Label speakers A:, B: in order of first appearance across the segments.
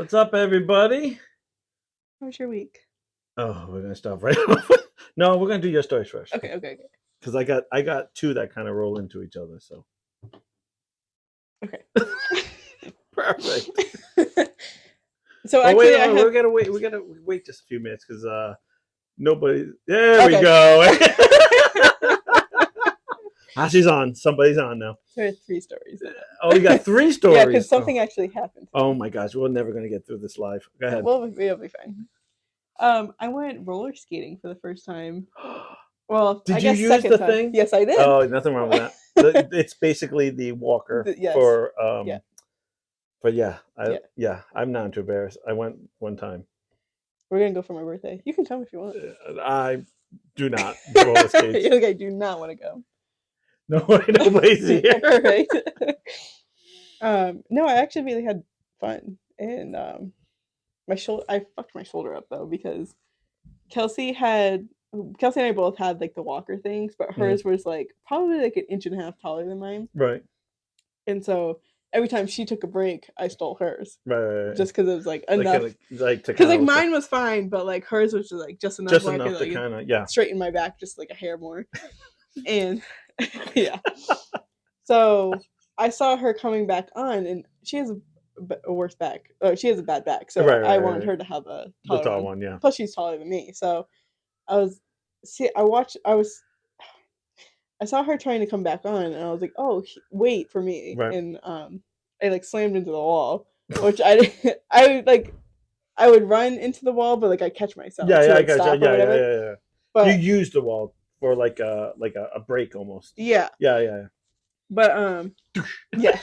A: What's up, everybody?
B: How was your week?
A: Oh, we're gonna stop right off. No, we're gonna do your stories first.
B: Okay.
A: Because I got two that kind of roll into each other. So
B: Okay.
A: perfect.
B: So
A: Oh
B: actually,
A: wait,
B: I
A: no,
B: have.
A: we're gonna wait. We gotta wait just a few minutes because nobody. There we
B: Okay.
A: go. She's on. Somebody's on now.
B: So I have 3 stories.
A: Oh, we got 3 stories.
B: Yeah, because something actually happened.
A: Oh my gosh, we're never gonna get through this live. Go ahead.
B: We'll be fine. I went roller skating for the first time. Well,
A: Did
B: I
A: you
B: guess
A: use
B: second
A: the
B: time.
A: thing?
B: Yes, I did.
A: Oh, nothing wrong with that. It's basically the walker
B: Yes.
A: for
B: Yeah.
A: But yeah,
B: Yeah.
A: I'm not too embarrassed. I went one time.
B: We're gonna go for my birthday. You can tell me if you want.
A: I do not roller skates.
B: Okay, do not want to go.
A: No, nobody's here.
B: Perfect. No, I actually really had fun, and my shoulder. I fucked my shoulder up though because Kelsey and I both had like the walker things, but hers was like probably like an inch and a half taller than mine.
A: Right.
B: And so every time she took a break, I stole hers.
A: Right.
B: Just because it was like enough.
A: Like to
B: because like mine was fine, but like hers was just enough.
A: Just
B: where
A: enough
B: I could,
A: to kind of
B: straighten my back just like a hair more. And yeah. So I saw her coming back on, and she has a worse back. Oh, she has a bad back, so I wanted her to have a taller
A: tall
B: one.
A: Yeah.
B: Plus, she's taller than me, so I saw her trying to come back on, and I was like, "Oh, wait for me!"
A: Right.
B: And I like slammed into the wall, which I would run into the wall, but like I catch myself.
A: Yeah,
B: to,
A: yeah,
B: like,
A: I got
B: stop
A: you.
B: or whatever.
A: Yeah.
B: But
A: you used the wall for like a break almost.
B: Yeah.
A: Yeah.
B: But yeah.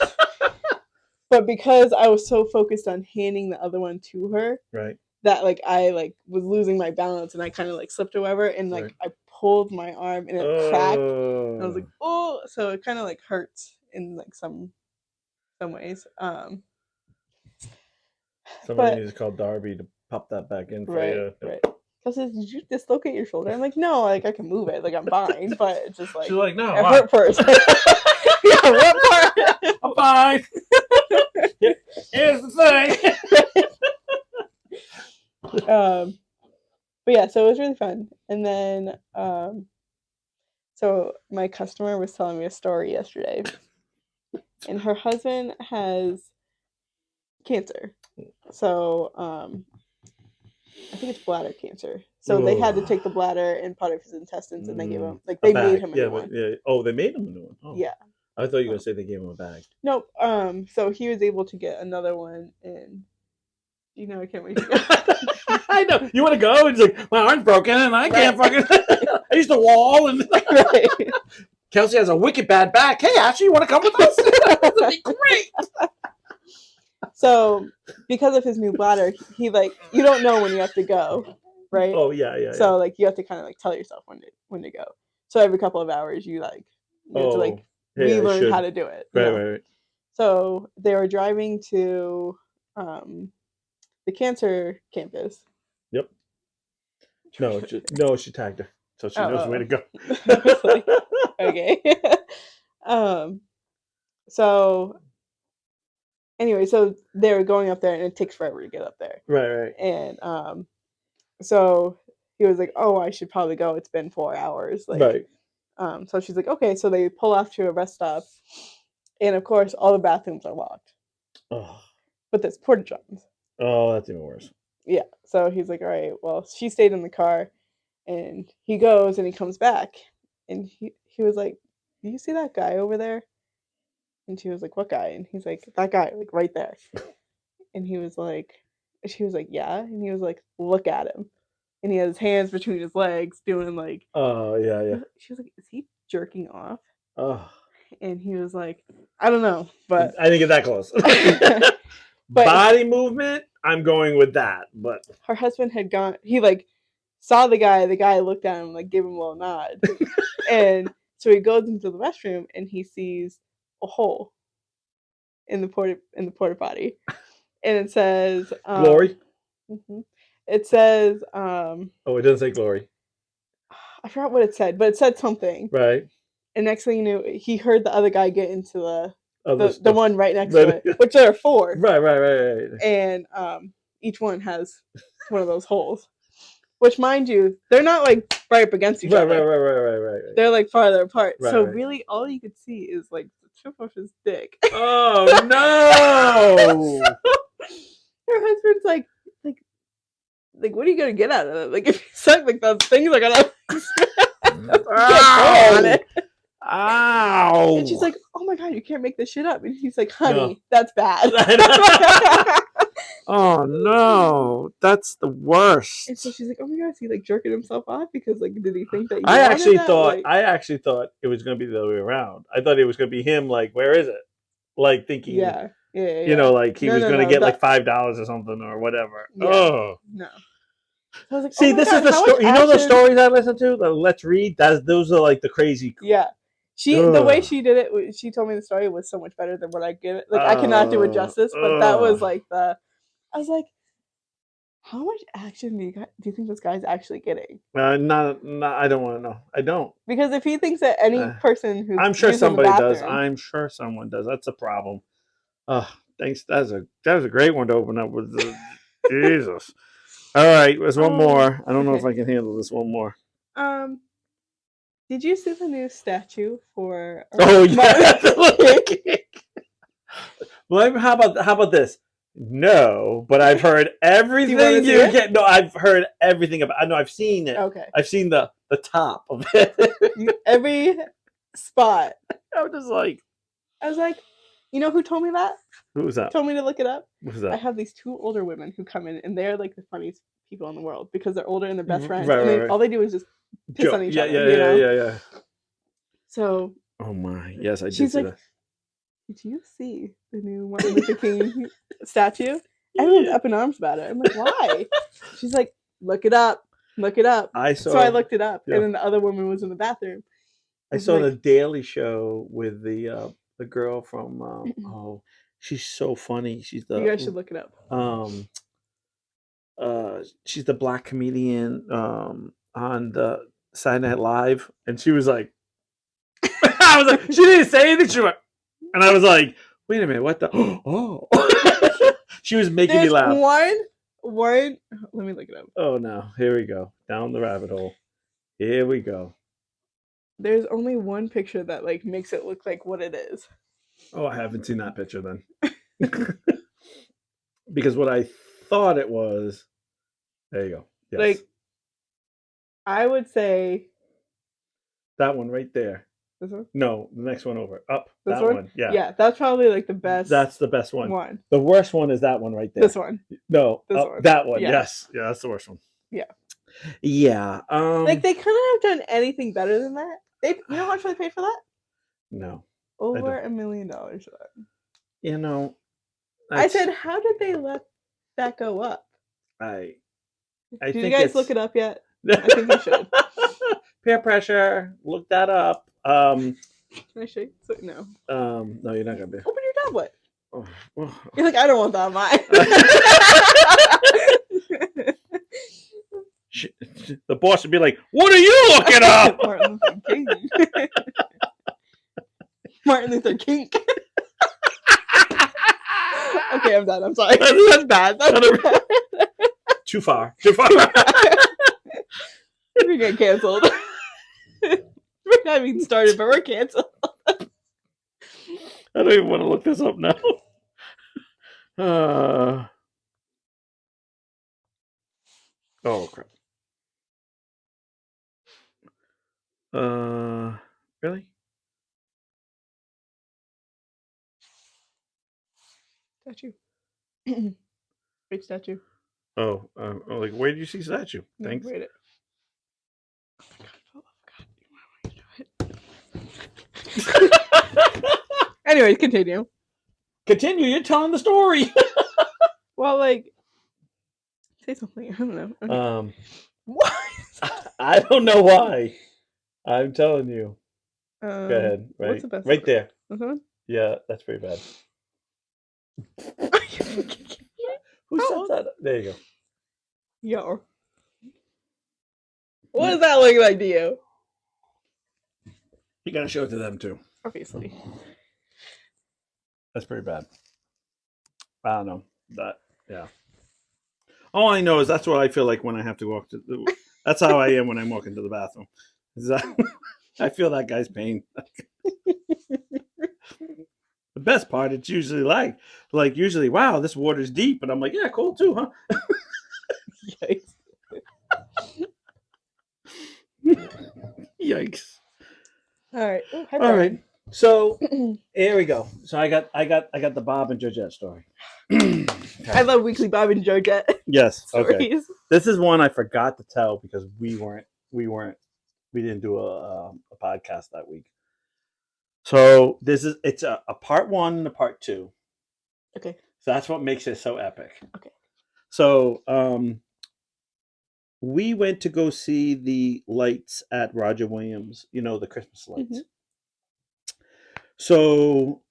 B: But because I was so focused on handing the other one to her,
A: right,
B: that like I like was losing my balance, and I kind of like slipped or whatever, and like I pulled my arm and it cracked. And I was like, oh, so it kind of like hurts in like some ways.
A: Somebody needs to call Darby to pop that back in for you.
B: Right. Because did you dislocate your shoulder? I'm like, no, like I can move it, like I'm fine, but it's just like
A: she's like, no,
B: it hurt first. Yeah, what part?
A: I'm fine. Here's the
B: thing. But yeah, so it was really fun. And then so my customer was telling me a story yesterday, and her husband has cancer. So I think it's bladder cancer. So they had to take the bladder and part of his intestines, and they gave him they made him a new one.
A: Yeah. Oh, they made him a new one. Oh.
B: Yeah.
A: I thought you were gonna say they gave him a bag.
B: Nope. So he was able to get another one, and I can't wait to go.
A: I know. You want to go? And he's like, my arm's broken, and I can't fucking. I used to wall, and
B: right.
A: Kelsey has a wicked bad back. Hey, Ashley, you want to come with us? That'd be great.
B: So, because of his new bladder, he like you don't know when you have to go, right?
A: Oh yeah.
B: So like you have to kind of like tell yourself when to go. So every couple of hours you have to relearn how to do it.
A: Right.
B: So they were driving to the cancer campus.
A: Yep. No, she tagged her, so she knows where to go.
B: Okay. So anyway, so they were going up there, and it takes forever to get up there.
A: Right.
B: And so he was like, "Oh, I should probably go. It's been 4 hours." Like,
A: right.
B: So she's like, "Okay." So they pull off to a rest stop, and of course, all the bathrooms are locked.
A: Oh.
B: But there's porta johns.
A: Oh, that's even worse.
B: Yeah. So he's like, "All right, well," she stayed in the car, and he goes and he comes back, and he was like, "Do you see that guy over there?" And she was like, "What guy?" And he's like, "That guy, like right there." And she was like, "Yeah." And he was like, "Look at him." And he has his hands between his legs doing like.
A: Oh yeah.
B: She was like, "Is he jerking off?"
A: Oh.
B: And he was like, "I don't know, but
A: I didn't get that close." But body movement, I'm going with that. But
B: her husband had gone. He like saw the guy. The guy looked at him, like gave him a little nod, and so he goes into the restroom and he sees a hole in the porta potty, and it says
A: Glory.
B: Mm-hmm. It says
A: oh, it doesn't say glory.
B: I forgot what it said, but it said something.
A: Right.
B: And next thing you knew, he heard the other guy get into the the one right next to it, which there are 4.
A: Right.
B: And each one has one of those holes. Which, mind you, they're not like right up against each other.
A: Right.
B: They're like farther apart.
A: Right,
B: so
A: right.
B: really, all you could see is like the tip of his dick.
A: Oh no!
B: Her husband's like, what are you gonna get out of it? Like, if you suck, like those things are gonna
A: Ow!
B: on it.
A: Ow!
B: And she's like, "Oh my god, you can't make this shit up." And he's like, "Honey,
A: No.
B: that's bad."
A: Oh no, that's the worst.
B: And so she's like, "Oh my god, is he like jerking himself off because like did he think that you
A: I
B: wanted
A: actually
B: that?"
A: thought
B: Like,
A: I actually thought it was going to be the other way around. I thought it was going to be him. Like, where is it? Like thinking,
B: yeah.
A: you know, like he was going to
B: No,
A: get like $5 or something or whatever.
B: Yeah.
A: Oh
B: No. So I was like,
A: see,
B: "Oh my
A: this
B: god,
A: is the
B: how much
A: story. You know the
B: action?"
A: stories I listen to. The Let's Read. Those are like the crazy.
B: Yeah. The way
A: Ugh.
B: she did it, she told me the story was so much better than what I give it. Like, I cannot do it justice, but that was like I was like, how much action do you think this guy's actually getting?
A: Not. I don't want to know. I don't.
B: Because if he thinks that any person who's
A: I'm sure
B: using
A: somebody
B: the
A: does.
B: bathroom,
A: I'm sure someone does. That's a problem. Thanks. That was a great one to open up with. Jesus. All right, there's one more. I don't know if I can handle this one more.
B: Did you see the new statue for?
A: Oh yeah. Well, how about this? No, but I've heard everything you get. No, I've heard everything about. I know I've seen it.
B: Okay.
A: I've seen the top of it.
B: Every spot.
A: I
B: was like, you know who told me that?
A: Who was that?
B: Told me to look it up.
A: Who's that?
B: I have these 2 older women who come in, and they're like the funniest people in the world because they're older and they're best friends,
A: Right.
B: all they do is just piss on each other.
A: Yeah.
B: So.
A: Oh my! Yes, I did
B: she's
A: see
B: like,
A: that.
B: Did you see the new Martin Luther King statue? Everyone's up in arms about it. I'm like, why? She's like, look it up. So I looked it up, and then the other woman was in the bathroom.
A: I saw the Daily Show with the girl from she's so funny. She's the
B: you guys should look it up.
A: She's the black comedian on the Saturday Night Live, and she was like, I was like, she didn't say anything. She went, and I was like, wait a minute, what the? Oh, she was making me laugh.
B: One. Let me look it up.
A: Oh no, here we go down the rabbit hole. Here we go.
B: There's only one picture that like makes it look like what it is.
A: Oh, I haven't seen that picture then. Because what I thought it was. There you go. Yes.
B: Like, I would say
A: that one right there.
B: This one?
A: No, the next one over. Up.
B: This
A: that one? Yeah.
B: Yeah, that's probably like the best.
A: That's the best one. The worst one is that one right there.
B: This one.
A: No.
B: This one.
A: That one. Yeah. Yes. Yeah, that's the worst one.
B: Yeah.
A: Yeah.
B: Like they couldn't have done anything better than that. You know how much they paid for that?
A: No.
B: Over $1 million for that.
A: You know.
B: I said, how did they let that go up?
A: I
B: Did you guys look it up yet? I think you should.
A: Peer pressure. Look that up.
B: Can I show you? No.
A: No, you're not gonna be.
B: Open your tablet.
A: Oh.
B: You're like, I don't want that on mine.
A: The boss would be like, "What are you looking up?"
B: Martin Luther King. Martin Luther King. Okay, I'm done. I'm sorry. That's bad.
A: Too far.
B: We're getting canceled. We're not even started, but we're canceled.
A: I don't even want to look this up now. Oh crap. Really?
B: Statue. Great statue.
A: Oh, like where did you see statue?
B: No,
A: Thanks.
B: Wait it. Anyways, continue.
A: Continue. You're telling the story.
B: Well, like, say something. I don't know. Okay.
A: What? I don't know why. I'm telling you. Go ahead. Right.
B: What's the best
A: right there.
B: one?
A: Yeah, that's pretty bad. Who said that? There you go.
B: Yo. What does that look like to you?
A: You gotta show it to them too.
B: Obviously.
A: That's pretty bad. I don't know that. Yeah. All I know is that's what I feel like when I have to walk to. That's how I am when I'm walking to the bathroom. I feel that guy's pain. The best part, it's usually like usually, wow, this water's deep, and I'm like, yeah, cool too, huh?
B: Yikes.
A: Yikes!
B: All right. Oh, hi,
A: All
B: Brian.
A: right, so here we go. So I got the Bob and Georgette story.
B: I love weekly Bob and Georgette
A: Yes. Okay.
B: stories.
A: This is one I forgot to tell because we didn't do a podcast that week. So it's a part one and a part two.
B: Okay.
A: So that's what makes it so epic.
B: Okay.
A: So we went to go see the lights at Roger Williams. You know, the Christmas lights. So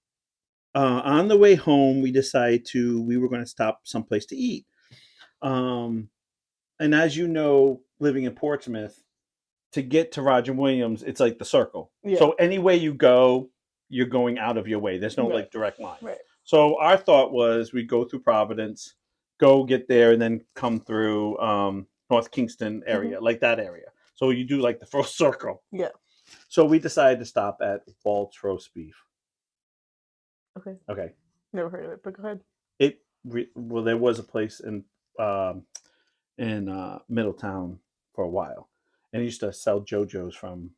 A: on the way home, we decided we were going to stop someplace to eat. And as you know, living in Portsmouth, to get to Roger Williams, it's like the circle.
B: Yeah.
A: So any way you go, you're going out of your way. There's no like direct line.
B: Right.
A: So our thought was we'd go through Providence, go get there, and then come through North Kingston area, like that area. So you do like the full circle.
B: Yeah.
A: So we decided to stop at Walt's Roast Beef.
B: Okay.
A: Okay.
B: Never heard of it, but go ahead.
A: Well, there was a place in Middletown for a while, and he used to sell JoJo's from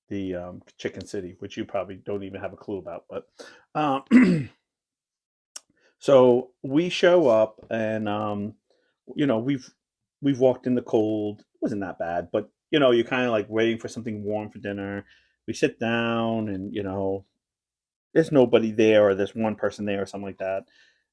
A: the Chicken City, which you probably don't even have a clue about. But so we show up, and you know we've walked in the cold. It wasn't that bad, but you know you're kind of like waiting for something warm for dinner. We sit down, and you know there's nobody there, or there's one person there, or something like that.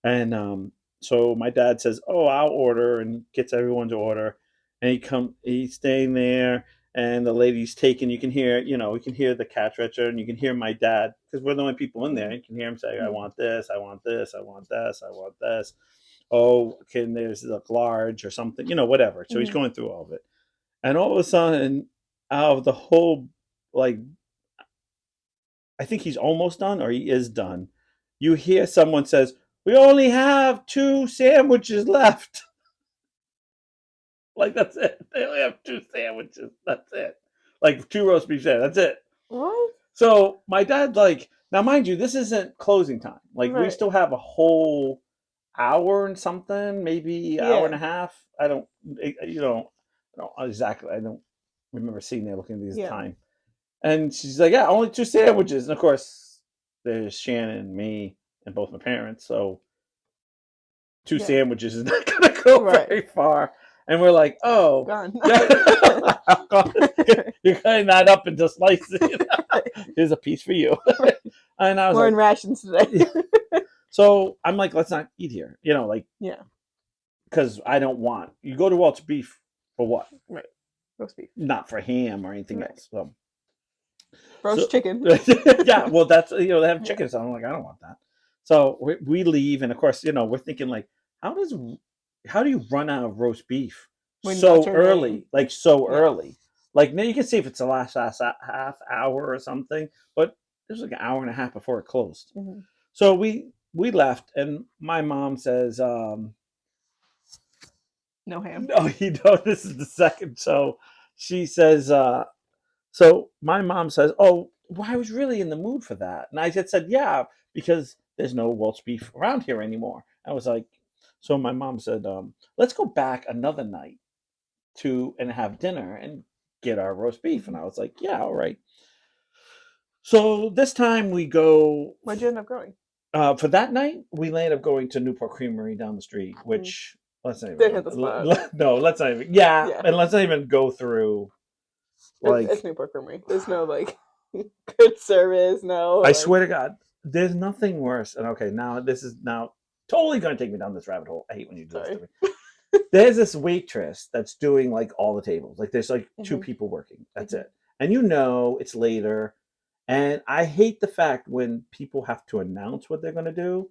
A: And so my dad says, "Oh, I'll order," and gets everyone's order. And he's staying there, and the lady's taking. You can hear, you can hear the cash register, and you can hear my dad because we're the only people in there. You can hear him say, "I want this, I want this, I want this, I want this." Oh, can there's like large or something, whatever. So he's going through all of it, and all of a sudden, out of the whole, like, I think he's almost done or he is done. You hear someone says, "We only have 2 sandwiches left." Like that's it. They only have 2 sandwiches. That's it. Like 2 roast beef sandwiches. That's it.
B: What?
A: So my dad, like, now mind you, this isn't closing time. Like we
B: Right.
A: still have a whole hour and something, maybe hour and a half. I don't exactly. I don't remember seeing there looking at these time. And she's like, "Yeah, only 2 sandwiches." And of course, there's Shannon, me, and both my parents. So 2 sandwiches is not going to go very far. And we're like, "Oh,
B: Gone.
A: You're cutting that up into slices. Here's a piece for you." And I was
B: We're in rations today.
A: So I'm like, "Let's not eat here."
B: Yeah.
A: Because I don't want. You go to Walt's Beef for what?
B: Right. Roast beef.
A: Not for ham or anything else. So.
B: Roast chicken.
A: Yeah, well, that's they have chicken, so I'm like, I don't want that. So we leave, and of course, we're thinking like, how do you run out of roast beef so early? Like so early. Like now you can see if it's the last half hour or something, but it was like an hour and a half before it closed. So we left, and my mom says,
B: "No ham."
A: No, this is the second. So she says, so my mom says, "Oh, well, I was really in the mood for that." And I just said, "Yeah, because there's no Welsh beef around here anymore." I was like, so my mom said, "Let's go back another night and have dinner and get our roast beef." And I was like, "Yeah, all right." So this time we go.
B: Where'd you end up going?
A: For that night, we ended up going to Newport Creamery down the street, which let's not even.
B: Didn't hit the spot.
A: No, let's not even. Yeah, and let's not even go through. Like,
B: it's Newport Creamery. There's no like good service. No.
A: I swear to God, there's nothing worse. And okay, this is totally going to take me down this rabbit hole. I hate when you do this to me. There's this waitress that's doing like all the tables. Like there's like 2 people working. That's it. And it's later. And I hate the fact when people have to announce what they're going to do.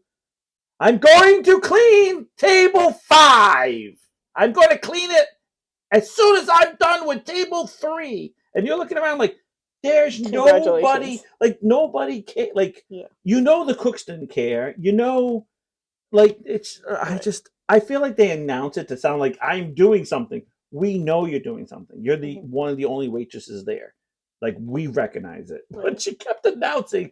A: "I'm going to clean table 5. I'm going to clean it as soon as I'm done with table 3. And you're looking around like, there's nobody,
B: Congratulations.
A: like nobody care. Like,
B: Yeah.
A: you know, the cooks didn't care. You know, like it's.
B: Right.
A: I feel like they announce it to sound like I'm doing something. We know you're doing something. You're the
B: Mhm.
A: one of the only waitresses there. Like, we recognize it. But
B: Right.
A: she kept announcing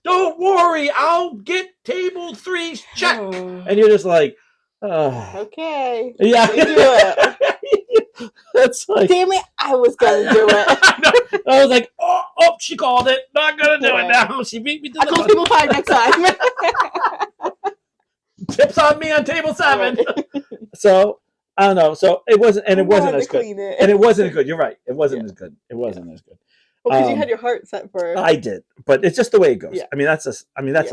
A: don't worry, I'll get table 3's check. And you're just like,
B: Okay.
A: yeah.
B: You do it.
A: That's like,
B: Damn it! I was gonna do it.
A: I was like, oh, she called it. Not gonna do it
B: Right.
A: now. She beat me to
B: I
A: the
B: close
A: punch.
B: table 5 next time.
A: Tips on me on table 7.
B: Right.
A: So I don't know. So it wasn't, and it
B: I
A: wasn't
B: wanted
A: as
B: to
A: good.
B: clean it.
A: And it wasn't as good. You're right. It wasn't
B: Yeah.
A: as good. It wasn't as good.
B: Well, because you had your heart set for.
A: I did, but it's just the way it goes.
B: Yeah.
A: I mean, that's
B: Yeah,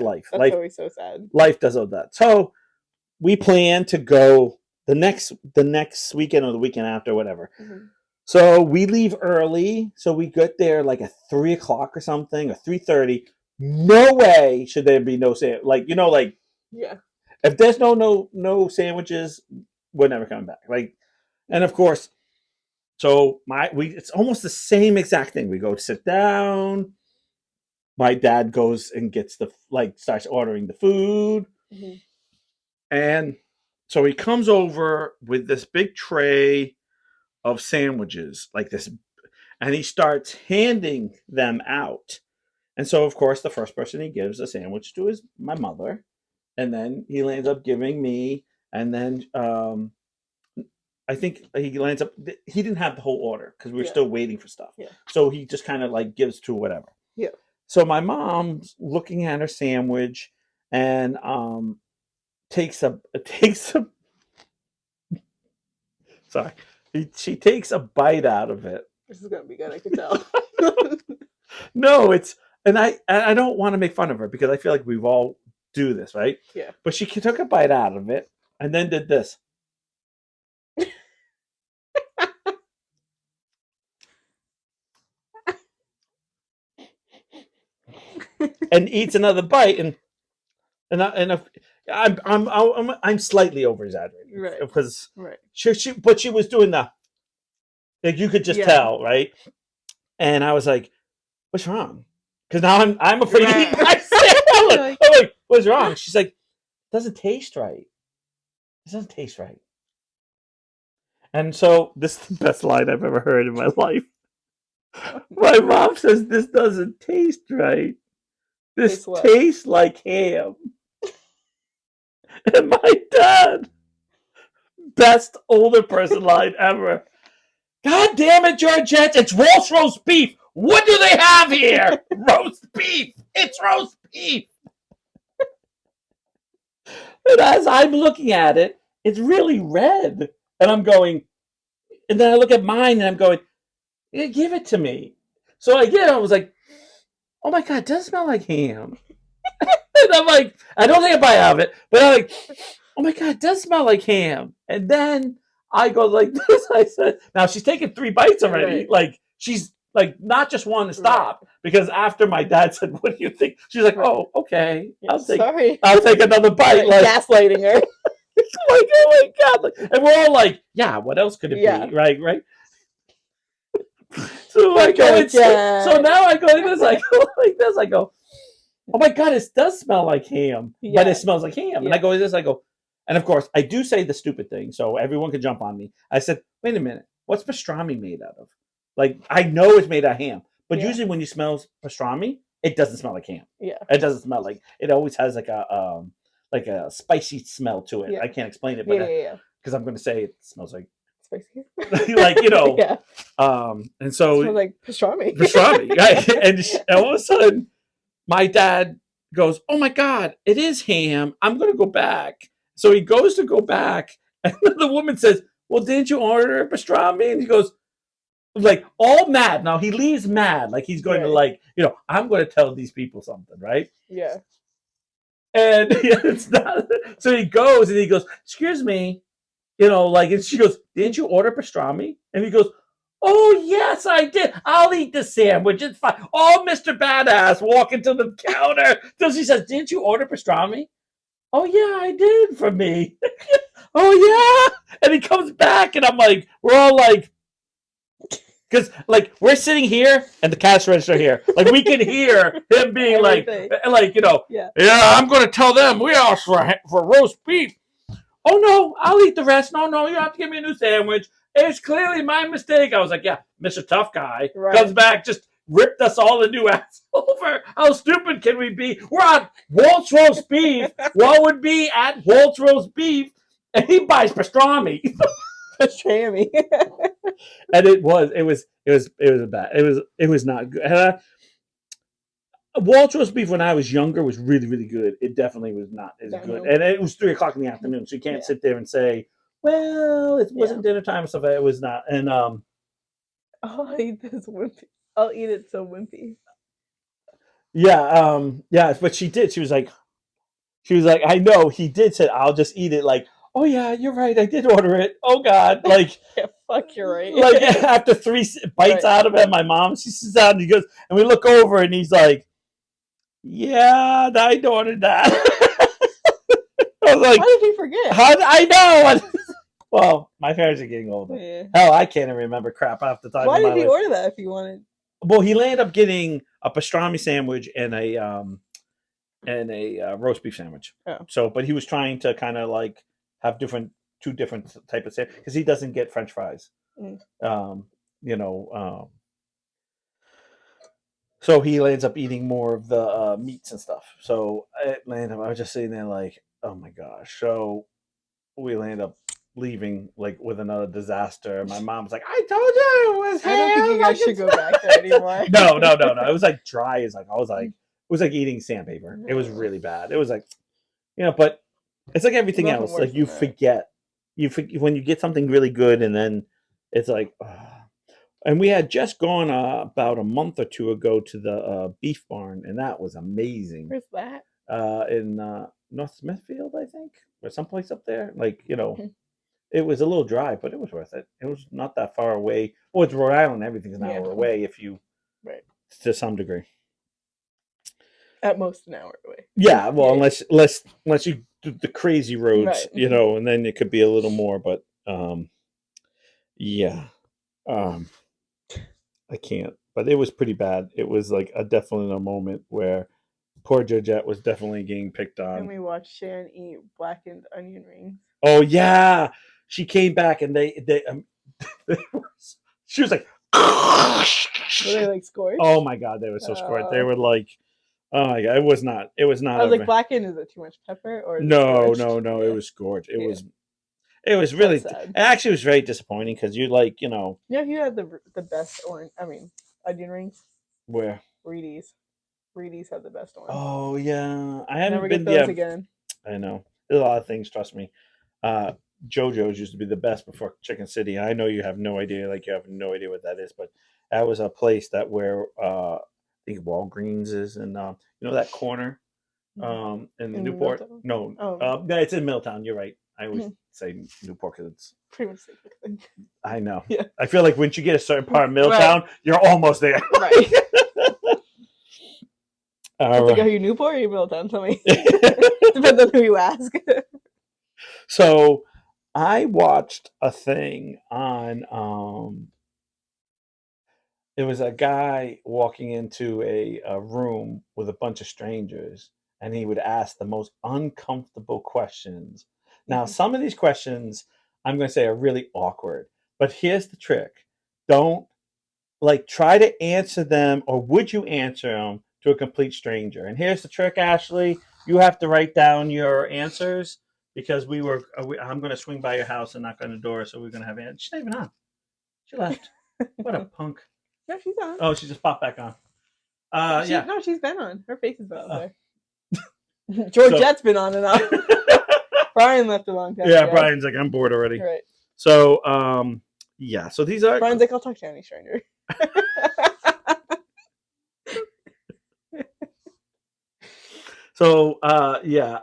A: life.
B: That's always so sad.
A: Life does all that. So we plan to go the next weekend or the weekend after, whatever.
B: Mhm.
A: So we leave early. So we get there like at 3:00 or something, or 3:30. No way should there be no like, you know, like,
B: Yeah.
A: if there's no sandwiches, we're never coming back. Like, and of course, so it's almost the same exact thing. We go sit down. My dad goes and gets starts ordering the food.
B: Mhm.
A: And so he comes over with this big tray of sandwiches, like this, and he starts handing them out. And so, of course, the first person he gives a sandwich to is my mother, and then he ends up giving me, and then I think he lands up. He didn't have the whole order because we were
B: Yeah.
A: still waiting for stuff.
B: Yeah.
A: So he just kind of like gives to whatever.
B: Yeah.
A: So my mom's looking at her sandwich and takes a sorry. She takes a bite out of it.
B: This is gonna be good. I can tell.
A: No, and I don't want to make fun of her because I feel like we've all do this, right?
B: Yeah.
A: But she took a bite out of it and then did this. And eats another bite, I'm slightly over exaggerating,
B: Right.
A: Because
B: Right.
A: she was doing the, like, you could just tell, right? And I was like, "What's wrong?" Because now I'm afraid to eat myself. I'm like, "What's wrong?" She's like, "Doesn't taste right. It doesn't taste right." And so this is the best line I've ever heard in my life. My mom says, "This doesn't taste right. This tastes like ham." And my dad, best older person line ever. "God damn it, Georgette, it's roast beef. What do they have here? Roast beef. It's roast beef." And as I'm looking at it, it's really red. And I'm going, and then I look at mine and I'm going, "Yeah, give it to me." So I was like, "Oh my God, it does smell like ham." And I'm like, I don't think I bite out of it, but I'm like, "Oh my God, it does smell like ham." And then I go like this. I said, now she's taken 3 bites already.
B: Right.
A: Like, she's like not just one to stop, because after my dad said, "What do you think?" She's like, "Oh, okay. I'll take another bite." Like,
B: gaslighting her.
A: Like, oh my God. Like, and we're all like, yeah, what else could it be? Right. So I go, so now I go like this. I go like this. I go, "Oh my God, it does smell like ham." But it smells like ham. And I go like this. I go, and of course, I do say the stupid thing, so everyone can jump on me. I said, "Wait a minute. What's pastrami made out of?" Like, I know it's made out of ham, but usually when you smell pastrami, it doesn't smell like ham.
B: Yeah.
A: It doesn't smell like, it always has like a spicy smell to it. I can't explain it, but because I'm going to say it smells like
B: spicy.
A: Like, you know. And so
B: it smells like pastrami.
A: Right? And all of a sudden, my dad goes, "Oh my God, it is ham. I'm going to go back." So he goes to go back, and the woman says, "Well, didn't you order pastrami?" And he goes, like, all mad. Now he leaves mad, like he's going to, like, I'm going to tell these people something, right?
B: Yeah.
A: And it's not. So he goes and he goes, "Excuse me," like, and she goes, "Didn't you order pastrami?" And he goes, "Oh yes, I did. I'll eat the sandwich. It's fine." Oh, Mr. Badass walking to the counter. So she says, "Didn't you order pastrami?" "Oh yeah, I did for me." "Oh yeah." And he comes back, and I'm like, we're all like, Because like we're sitting here and the cash register here, like we can hear him being
B: Everything.
A: like
B: Yeah.
A: I'm going to tell them we asked for roast beef. Oh no, I'll eat the rest. No, you have to give me a new sandwich. It's clearly my mistake. I was like, yeah, Mr. Tough Guy comes back, just ripped us all a new ass over. How stupid can we be? We're on Walt's Roast Beef. What would be at Walt's Roast Beef? And he buys pastrami.
B: Pastrami.
A: And it was bad. It was not good. Walt's Roast Beef when I was younger was really, really good. It definitely was not as good. And it was 3 o'clock in the afternoon, so you can't sit there and say, well, it wasn't dinner time or stuff. It was not. And
B: I'll eat this wimpy. I'll eat it so wimpy.
A: Yeah, but she did. She was like, I know he did say, I'll just eat it. Like, oh yeah, you're right. I did order it. Oh God, like,
B: yeah, fuck, you're right.
A: Like after 3 bites out of it, my mom, she sits down and he goes, and we look over and he's like, yeah, I ordered that. I was like,
B: how did he forget?
A: I know. Well, my parents are getting older.
B: Yeah.
A: Hell, I can't even remember crap half the time.
B: Why did he order that if he wanted?
A: Well, he ended up getting a pastrami sandwich and a roast beef sandwich.
B: Oh.
A: So, but he was trying to kind of like have two different type of sandwich because he doesn't get French fries. So he ends up eating more of the meats and stuff. So I was just sitting there like, oh my gosh. So we end up leaving like with another disaster. My mom's like, I told you it was.
B: I don't think you guys should go back there anymore.
A: No. It was like dry as like I was like it was like eating sandpaper. It was really bad. It was like, but it's like everything else. Like you forget. When you get something really good and then it's like. And we had just gone about a month or two ago to the beef barn, and that was amazing.
B: Where's that?
A: In North Smithfield, I think, or someplace up there. Like, it was a little dry, but it was worth it. It was not that far away. Well, it's Rhode Island. Everything's an hour away if you, to some degree.
B: At most an hour away.
A: Yeah, well, unless you do the crazy roads, and then it could be a little more. But yeah. I can't, but it was pretty bad. It was like definitely a moment where poor Georgette was definitely getting picked on.
B: And we watched Sharon eat blackened onion rings.
A: Oh yeah, she came back and they she was like,
B: were they like scorched?
A: Oh my God, they were so scorched. They were like, oh my God, it was not. I was
B: like, blackened. Is it too much pepper or?
A: No. It was scorched. It was really. It actually was very disappointing because you like.
B: Yeah, you had the best onion rings.
A: Where?
B: Reedy's had the best ones.
A: Oh yeah, I haven't been
B: those again.
A: I know there's a lot of things. Trust me. JoJo's used to be the best before Chicken City. I know you have no idea. Like you have no idea what that is, but that was a place that where I think Walgreens is, and that corner, in Newport.
B: Middletown?
A: No, it's in Middletown. You're right. I always say Newport because it's
B: pretty much the same thing.
A: I know.
B: Yeah.
A: I feel like once you get a certain part of Middletown, you're almost there.
B: Right. Are you Newport or you Middletown? Tell me. Depends on who you ask.
A: So I watched a thing on it was a guy walking into a room with a bunch of strangers and he would ask the most uncomfortable questions. Now, some of these questions I'm going to say are really awkward, but here's the trick. Don't try to answer them, or would you answer them to a complete stranger? And here's the trick, Ashley. You have to write down your answers because I'm going to swing by your house and knock on the door. So we're going to have answers. She's not even on. She left. What a punk.
B: No, she's on.
A: Oh, she just popped back on. Yeah.
B: No, she's been on. Her face is been on there. Georgette's been on and off. Brian left a long time ago.
A: Brian's like, I'm bored already.
B: Right.
A: So, yeah. So these are...
B: Brian's like, I'll talk to any stranger.
A: So, yeah.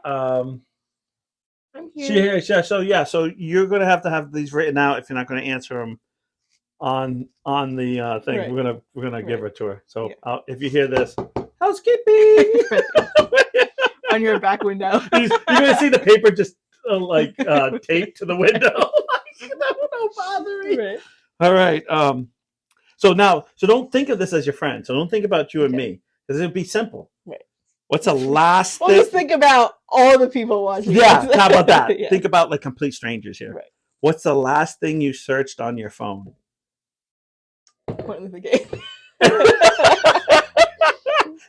A: So you're going to have these written out if you're not going to answer them on the thing. Right. We're gonna give her to her. So if you hear this, housekeeping
B: on your back window,
A: you're gonna see the paper just taped to the window. Don't bother me. Right. All right. So don't think of this as your friend. So don't think about you and
B: Okay.
A: me, because it'd be simple.
B: Right.
A: What's the last
B: Well,
A: thing?
B: just think about all the people watching.
A: Yeah,
B: this.
A: how about that?
B: Yeah.
A: Think about like complete strangers here.
B: Right.
A: What's the last thing you searched on your phone?
B: Martin Luther King.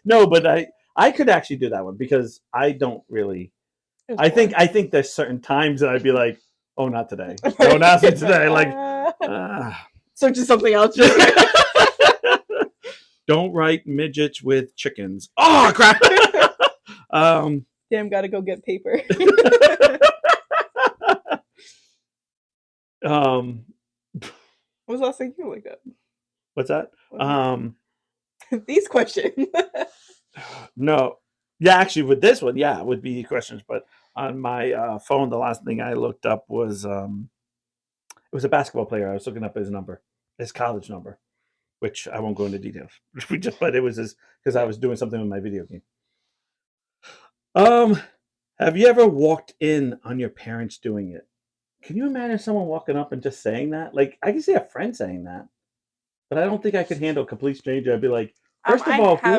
A: No, but I could actually do that one because I don't really.
B: It's
A: I
B: boring.
A: think there's certain times that I'd be like, oh, not today. Don't ask me today. Like,
B: search something else.
A: don't write midgets with chickens. Oh crap.
B: Damn, gotta go get paper.
A: Um,
B: What was the last thing you looked up?
A: what's that?
B: These questions.
A: No. Yeah, actually, with this one, yeah, it would be questions. But on my phone, the last thing I looked up was it was a basketball player. I was looking up his number, his college number, which I won't go into details. But it was because I was doing something with my video game. Have you ever walked in on your parents doing it? Can you imagine someone walking up and just saying that? Like, I can see a friend saying that, but I don't think I could handle a complete stranger. I'd be like, first of all, who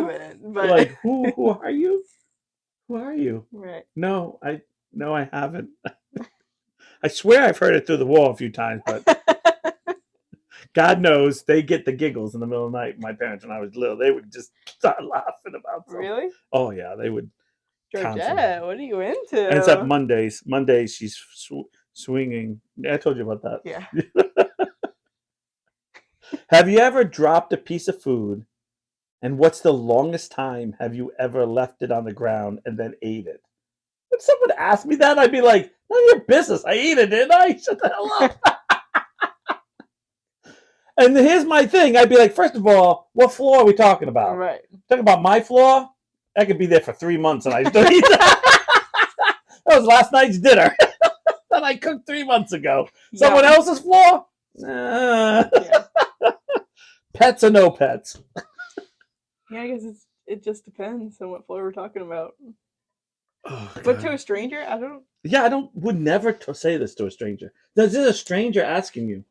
A: are you? Who are you?
B: Right.
A: No, I haven't. I swear I've heard it through the wall a few times, but God knows they get the giggles in the middle of the night. My parents, when I was little, they would just start laughing about something.
B: Really?
A: Oh yeah, they would.
B: Georgette, what are you into?
A: And except Mondays. Mondays she's swinging. I told you about that.
B: Yeah.
A: Have you ever dropped a piece of food? And what's the longest time have you ever left it on the ground and then ate it? When someone asked me that, I'd be like, none of your business. I ate it, didn't I? Shut the hell up. And here's my thing. I'd be like, first of all, what floor are we talking about?
B: Right.
A: Talking about my floor? I could be there for 3 months and I still eat that. That was last night's dinner that I cooked 3 months ago. Someone else's floor? Yeah. Pets or no pets?
B: Yeah, I guess it just depends on what floor we're talking about.
A: Oh,
B: but to a stranger, I don't.
A: Yeah, would never say this to a stranger. This is a stranger asking you.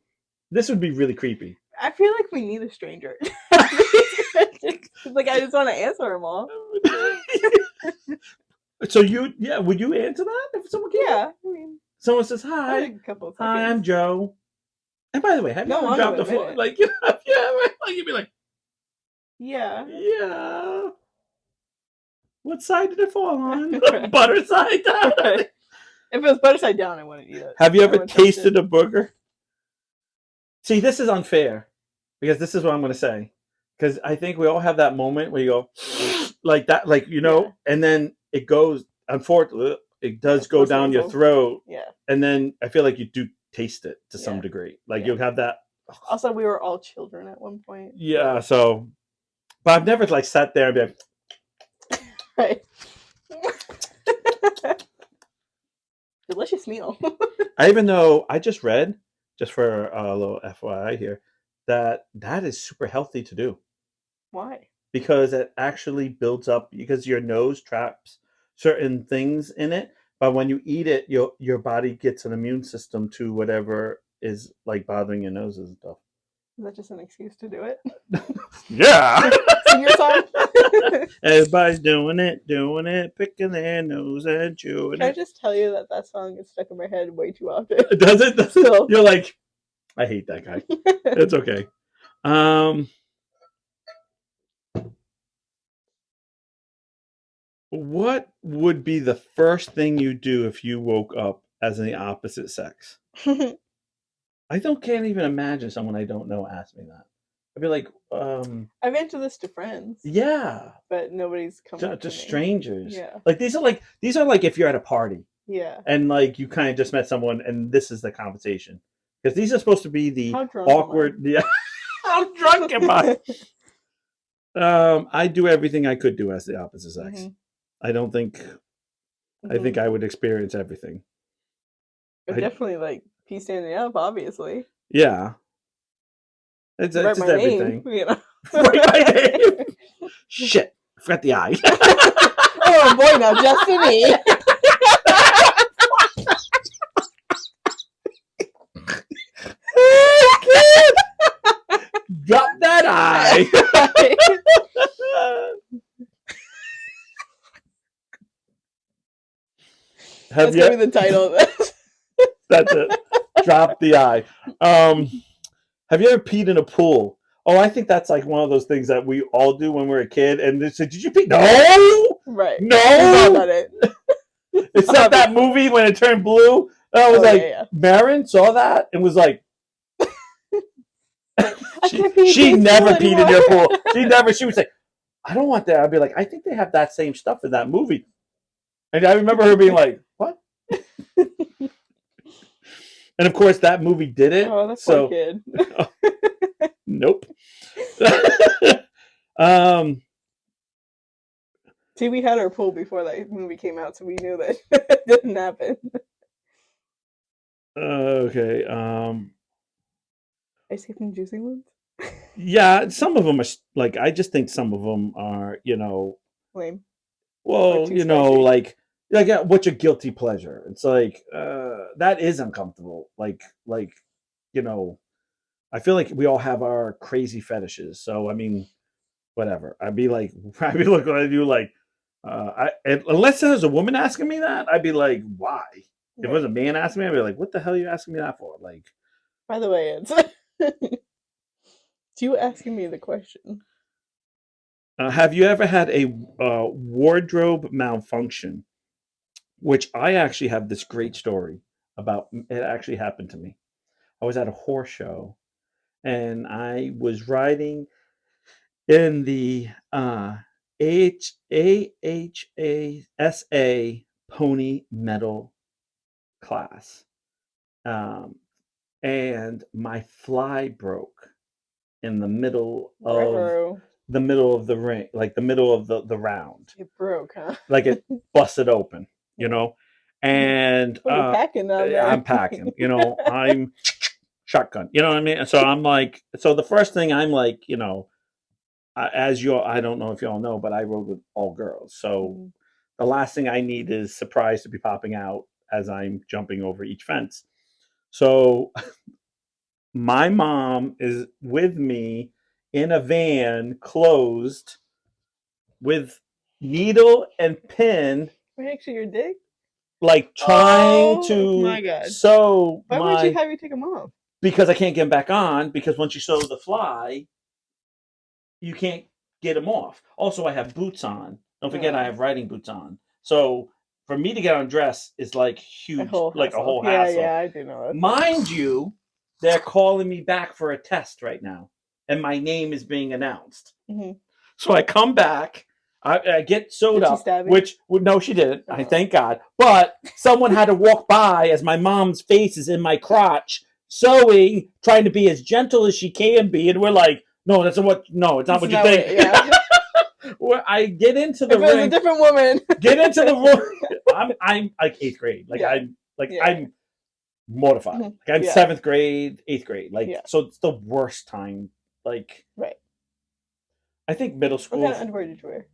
A: This would be really creepy.
B: I feel like we need a stranger. Like, I just want to answer them all.
A: So would you answer that if someone came?
B: Yeah, I mean,
A: someone says hi.
B: A couple of
A: hi, I'm Joe. And by the way, have you ever dropped the floor? Like, you'd be like,
B: yeah.
A: What side did it fall on? Butter side down.
B: If it was butter side down, I wouldn't eat it.
A: Have you ever tasted a burger? See, this is unfair because this is what I'm going to say. Because I think we all have that moment where you go like that, like, and then it goes, unfortunately, it does go down your throat.
B: Yeah.
A: And then I feel like you do taste it to some degree. Like you'll have that.
B: Also, we were all children at one point.
A: Yeah. So, but I've never like sat there and be like,
B: right. Delicious meal.
A: I even know I just read, just for a little FYI here, that is super healthy to do.
B: Why?
A: Because it actually builds up, because your nose traps certain things in it, but when you eat it, your body gets an immune system to whatever is like bothering your noses and stuff.
B: Is that just an excuse to do it?
A: Yeah.
B: Sing your song.
A: Everybody's doing it, picking their nose and chewing
B: Can I just tell you that song is stuck in my head way too often?
A: Does it? Still. You're like, I hate that guy. It's okay. What would be the first thing you do if you woke up as the opposite sex? I can't even imagine someone I don't know ask me that. I'd be like,
B: I've answered this to friends.
A: Yeah.
B: But nobody's come up to me.
A: Strangers.
B: Yeah.
A: Like these are like if you're at a party.
B: Yeah.
A: And like you kind of just met someone and this is the conversation. Because these are supposed to be the awkward. Yeah. How drunk am I? I do everything I could do as the opposite sex. Mm-hmm. I don't think I think I would experience everything.
B: But definitely like pee standing up, obviously.
A: Yeah. It's just everything.
B: Name, you know.
A: Write my name. Shit. I forgot the I.
B: Oh boy, now just to me.
A: Drop that eye.
B: That's gonna be the title of this.
A: That's it. Drop the eye. Have you ever peed in a pool? Oh, I think that's like one of those things that we all do when we're a kid. And they said, "Did you pee?" No,
B: Right.
A: no.
B: We've all done it.
A: It's not that movie when it turned blue. I was like, yeah. Marin saw that and was like, she never peed in your pool. She would say, "I don't want that." I'd be like, "I think they have that same stuff in that movie." And I remember her being like, "What?" And of course, that movie did it.
B: Oh, that poor kid.
A: Nope.
B: See, we had our pool before that movie came out, so we knew that it didn't happen.
A: Okay.
B: Ice cream and juicy ones?
A: Yeah, some of them are like, I just think some of them are,
B: lame.
A: Well, like what's your guilty pleasure? It's like that is uncomfortable. Like I feel like we all have our crazy fetishes. So I mean, whatever. I'd be looking at you like, unless there's a woman asking me that, I'd be like, why? Right. If it was a man asking me, I'd be like, what the hell are you asking me that for? Like,
B: by the way, it's you asking me the question.
A: Have you ever had a wardrobe malfunction? Which I actually have this great story about. It actually happened to me. I was at a horse show, and I was riding in the AHASA pony metal class, and my fly broke in the middle of the ring, like the middle of the round.
B: It broke, huh?
A: Like it busted open, and
B: what are you packing down there?
A: I'm packing, I'm shotgun, you know what I mean? So I'm like, so the first thing I'm like, I don't know if y'all know, but I rode with all girls. So the last thing I need is surprise to be popping out as I'm jumping over each fence. So my mom is with me in a van closed with needle and pin.
B: Right to your dick?
A: Like trying to
B: my God.
A: sew.
B: Why would you have you take them off?
A: Because I can't get them back on, because once you sew the fly, you can't get them off. Also, I have boots on. Don't forget, I have riding boots on. So for me to get undressed is like huge, like a whole hassle.
B: Yeah, I do know that.
A: Mind you, they're calling me back for a test right now, and my name is being announced. Mm-hmm. So I come back. I get sewed up, which no, she didn't. I thank God. But someone had to walk by as my mom's face is in my crotch, sewing, trying to be as gentle as she can be, and we're like, no, it's not what you think. Yeah. Where I get into the ring, it was a
B: different woman.
A: Get into the room. I'm like 8th grade. Like I'm mortified. Like I'm 7th grade, 8th grade. Like so, it's the worst time. Like
B: right.
A: I think middle school.
B: What kind of underwear did you wear?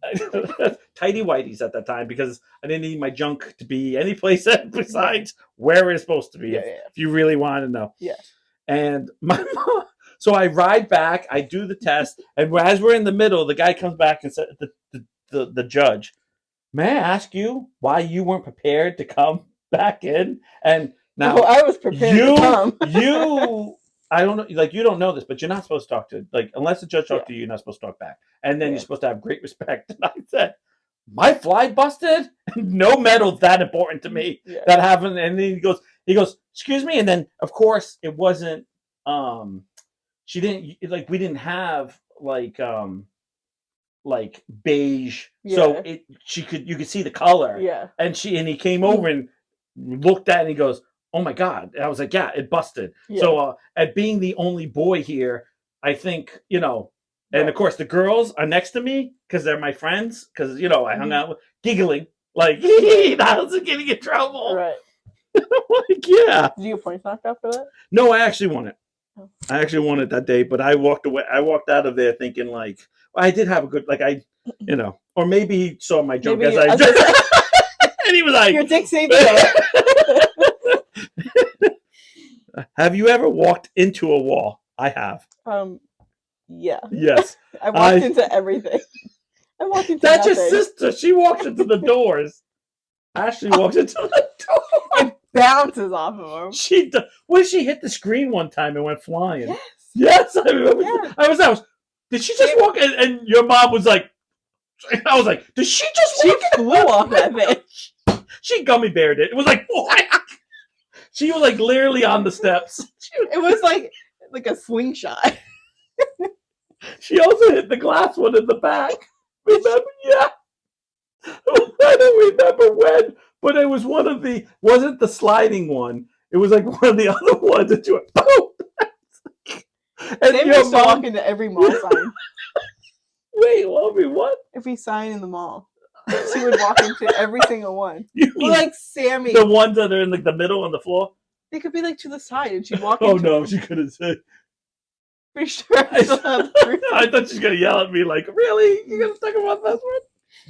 A: Tidy whities at that time, because I didn't need my junk to be any place besides where it's supposed to be. If you really want to know.
B: Yeah.
A: And my mom. So I ride back. I do the test, and as we're in the middle, the guy comes back and said, "The judge, may I ask you why you weren't prepared to come back in?" And now
B: I was prepared to come.
A: I don't know, like you don't know this, but you're not supposed to talk to, like, unless the judge talks to you, you're not supposed to talk back. And then you're supposed to have great respect. And I said, my fly busted? No medal's that important to me. That happened. And then he goes, excuse me. And then of course it wasn't, she didn't, like, we didn't have like beige. So you could see the color.
B: Yeah.
A: And he came over and looked at it and he goes, oh my God. And I was like, yeah, it busted. Yeah. So at being the only boy here, I think, and of course the girls are next to me because they're my friends. Because, I hung out with, giggling, like, that was getting in trouble.
B: Right.
A: Like, yeah.
B: Did you get points knocked out for that?
A: No, I actually won it. Oh. I actually won it that day, but I walked away. I walked out of there thinking like, well, I did have a good, like or maybe he saw my junk as I and he was like,
B: your dick saved
A: Have you ever walked into a wall? I have.
B: Yeah.
A: Yes.
B: I walked into everything. I walked into
A: That's your
B: nothing.
A: sister. She walks into the doors. Ashley walks into the door.
B: It bounces off of him.
A: What did she hit the screen one time and went flying?
B: Yes.
A: Yes, I remember.
B: Yeah.
A: I was. Did she just walk in? And your mom was like, I was like, did she just
B: She
A: walk in?
B: flew off that bitch.
A: She gummy beared it. It was like, what? She was like literally on the steps.
B: It was like a slingshot.
A: She also hit the glass one in the back. Remember? Yeah. I don't remember when, but it was one of the, wasn't the sliding one. It was like one of the other ones that you went, boom. And
B: Sam used to walk into every mall sign.
A: Wait, what?
B: Every sign in the mall. She would walk into every single one.
A: You mean
B: like Sammy.
A: the ones that are in like the middle on the floor?
B: They could be like to the side and she'd walk
A: Oh
B: into
A: no,
B: them.
A: she couldn't say.
B: Pretty sure I still have proof.
A: I thought she was gonna yell at me like, really? You're gonna talk about this one?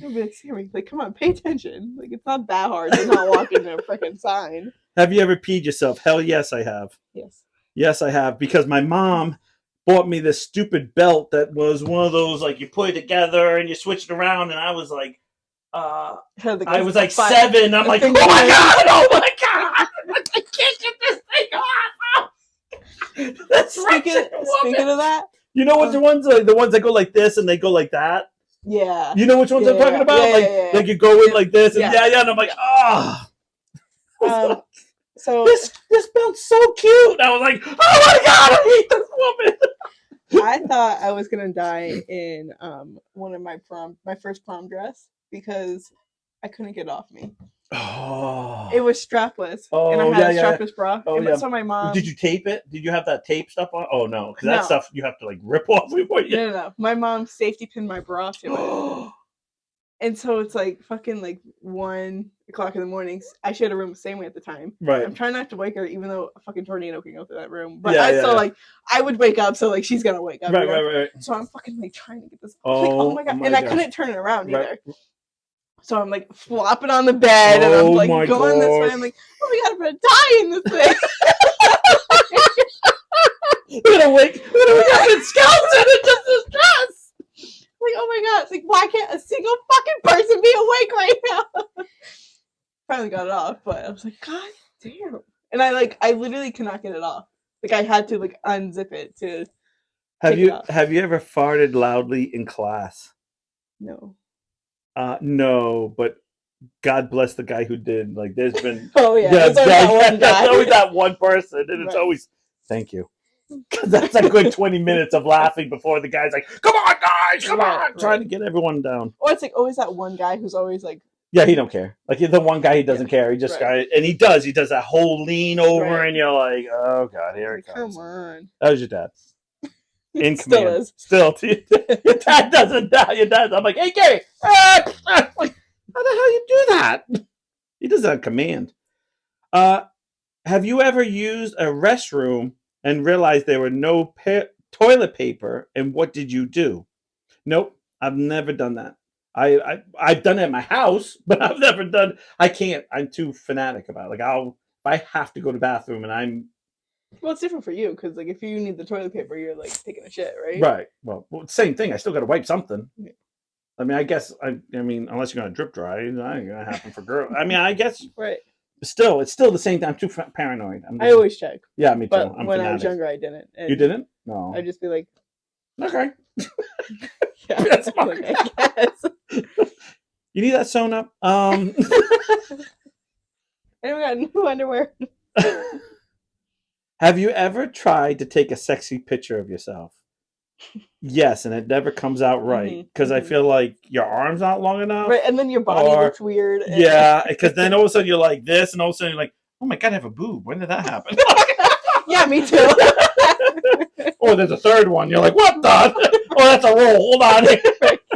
B: I'd be like, Sammy, like, come on, pay attention. Like, it's not that hard to not walk into a freaking sign.
A: Have you ever peed yourself? Hell yes, I have.
B: Yes.
A: Yes, I have, because my mom bought me this stupid belt that was one of those, like, you put it together and you switch it around, and I was like, I was like 7. I'm like, oh my God, I can't get this thing off. That's
B: Speaking of that,
A: you know what the ones like the ones that go like this and they go like that?
B: Yeah.
A: You know which ones I'm talking about? Like you go in like this and and I'm like, so this belt's so cute. I was like, oh my God, I hate this woman.
B: I thought I was gonna die in one of my first prom dress because I couldn't get it off me.
A: Oh.
B: It was strapless. And I had a strapless bra. So my mom.
A: Did you tape it? Did you have that tape stuff on? Oh no, because that stuff you have to like rip off before you.
B: No. My mom safety pinned my bra to it. And so it's like fucking like 1 o'clock in the morning. I shared a room with Sammy at the time.
A: Right.
B: I'm trying not to wake her, even though a fucking tornado can go through that room. But like I would wake up, so like she's gonna wake up.
A: Right.
B: So I'm fucking like trying to get this. Oh my God! And I couldn't turn it around either. So I'm like flopping on the bed, and I'm like going this way. I'm like, oh my God, I'm gonna die in this thing.
A: We're gonna wake up in skeleton and just this dress.
B: Like, oh my God, it's like, why can't a single fucking person be awake right now? Finally got it off, but I was like, God damn. And I literally cannot get it off. Like, I had to like unzip it to.
A: Have you ever farted loudly in class?
B: No.
A: No, but God bless the guy who did. Like, there's been
B: there's
A: always that one person, and it's always thank you. Because that's a good 20 minutes of laughing before the guy's like, come on, guys, come on. Trying to get everyone down.
B: Or it's like always that one guy who's always like.
A: Yeah, he don't care. Like, the one guy, he doesn't care. He just and he does that whole lean over, and you're like, oh God, here it comes.
B: Come on.
A: That was your dad. In
B: Still
A: command.
B: is.
A: Still. Your dad doesn't die. Your dad's, I'm like, hey, Gary. Like, how the hell you do that? He does that on command. Have you ever used a restroom and realized there were no toilet paper, and what did you do? Nope, I've never done that. I've done it at my house, but I've never done. I can't. I'm too fanatic about it. Like, if I have to go to the bathroom and I'm.
B: Well, it's different for you because like if you need the toilet paper, you're like taking a shit, right?
A: Right. Well, same thing. I still got to wipe something. Yeah. I mean, I guess. I mean, unless you're gonna drip dry, it ain't gonna happen for girls. I mean, I guess.
B: Right.
A: Still, it's still the same thing. I'm too paranoid.
B: I always check.
A: Yeah, me too.
B: But when I was younger, I didn't.
A: You didn't? No.
B: I'd just be like,
A: okay.
B: Yeah, that's smart. Like, I guess.
A: You need that sewn up.
B: I don't got new underwear.
A: Have you ever tried to take a sexy picture of yourself? Yes, and it never comes out right because I feel like your arm's not long enough.
B: Right, and then your body looks weird.
A: Yeah, because then all of a sudden you're like this, and all of a sudden you're like, oh my God, I have a boob. When did that happen?
B: Yeah, me too.
A: Or there's a third one. You're like, what the? Oh, that's a roll. Hold on.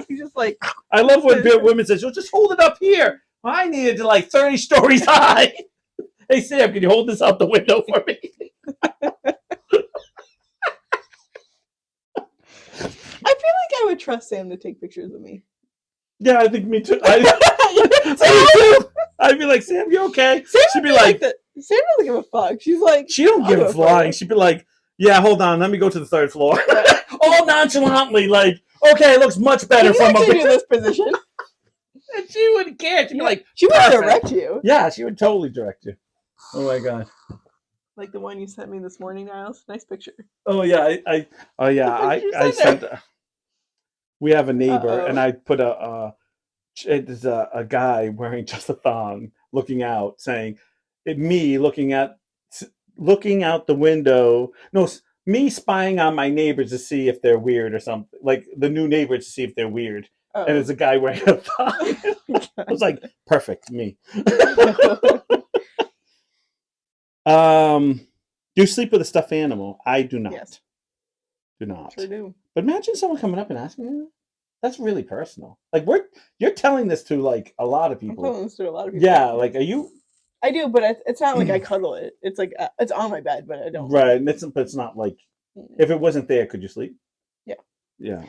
B: You're just like.
A: I love when women say, "Well, just hold it up here." Well, I needed to like 30 stories high. Hey Sam, can you hold this out the window for me?
B: I feel like I would trust Sam to take pictures of me.
A: Yeah, I think me too. I'd be like, Sam, you okay?
B: She'd be like Sam doesn't give a fuck. She's like,
A: she don't give a flying. She'd be like, Yeah, hold on. Let me go to the third floor. All nonchalantly, like, okay, it looks much better
B: Can you
A: from
B: actually do this position?
A: And she wouldn't care. She'd be like,
B: she would
A: perfect.
B: direct you.
A: Yeah, she would totally direct you. Oh my god.
B: Like the one you sent me this morning, Niles. Nice picture.
A: Oh yeah, I sent. We have a neighbor, and I put there's a guy wearing just a thong, looking out, saying, "Me looking out the window." No, me spying on my neighbors to see if they're weird or something. Like the new neighbors to see if they're weird. And it's a guy wearing a thong. I was like, perfect, me. Do you sleep with a stuffed animal? I do not.
B: Yes.
A: Do not.
B: Sure do.
A: But imagine someone coming up and asking me that. That's really personal. Like you're telling this to like a lot of people.
B: I'm telling this to a lot of people.
A: Yeah, like are you?
B: I do, but it's not like I cuddle it. It's like it's on my bed, but I don't.
A: Right, and it's not like if it wasn't there, could you sleep?
B: Yeah.
A: Yeah.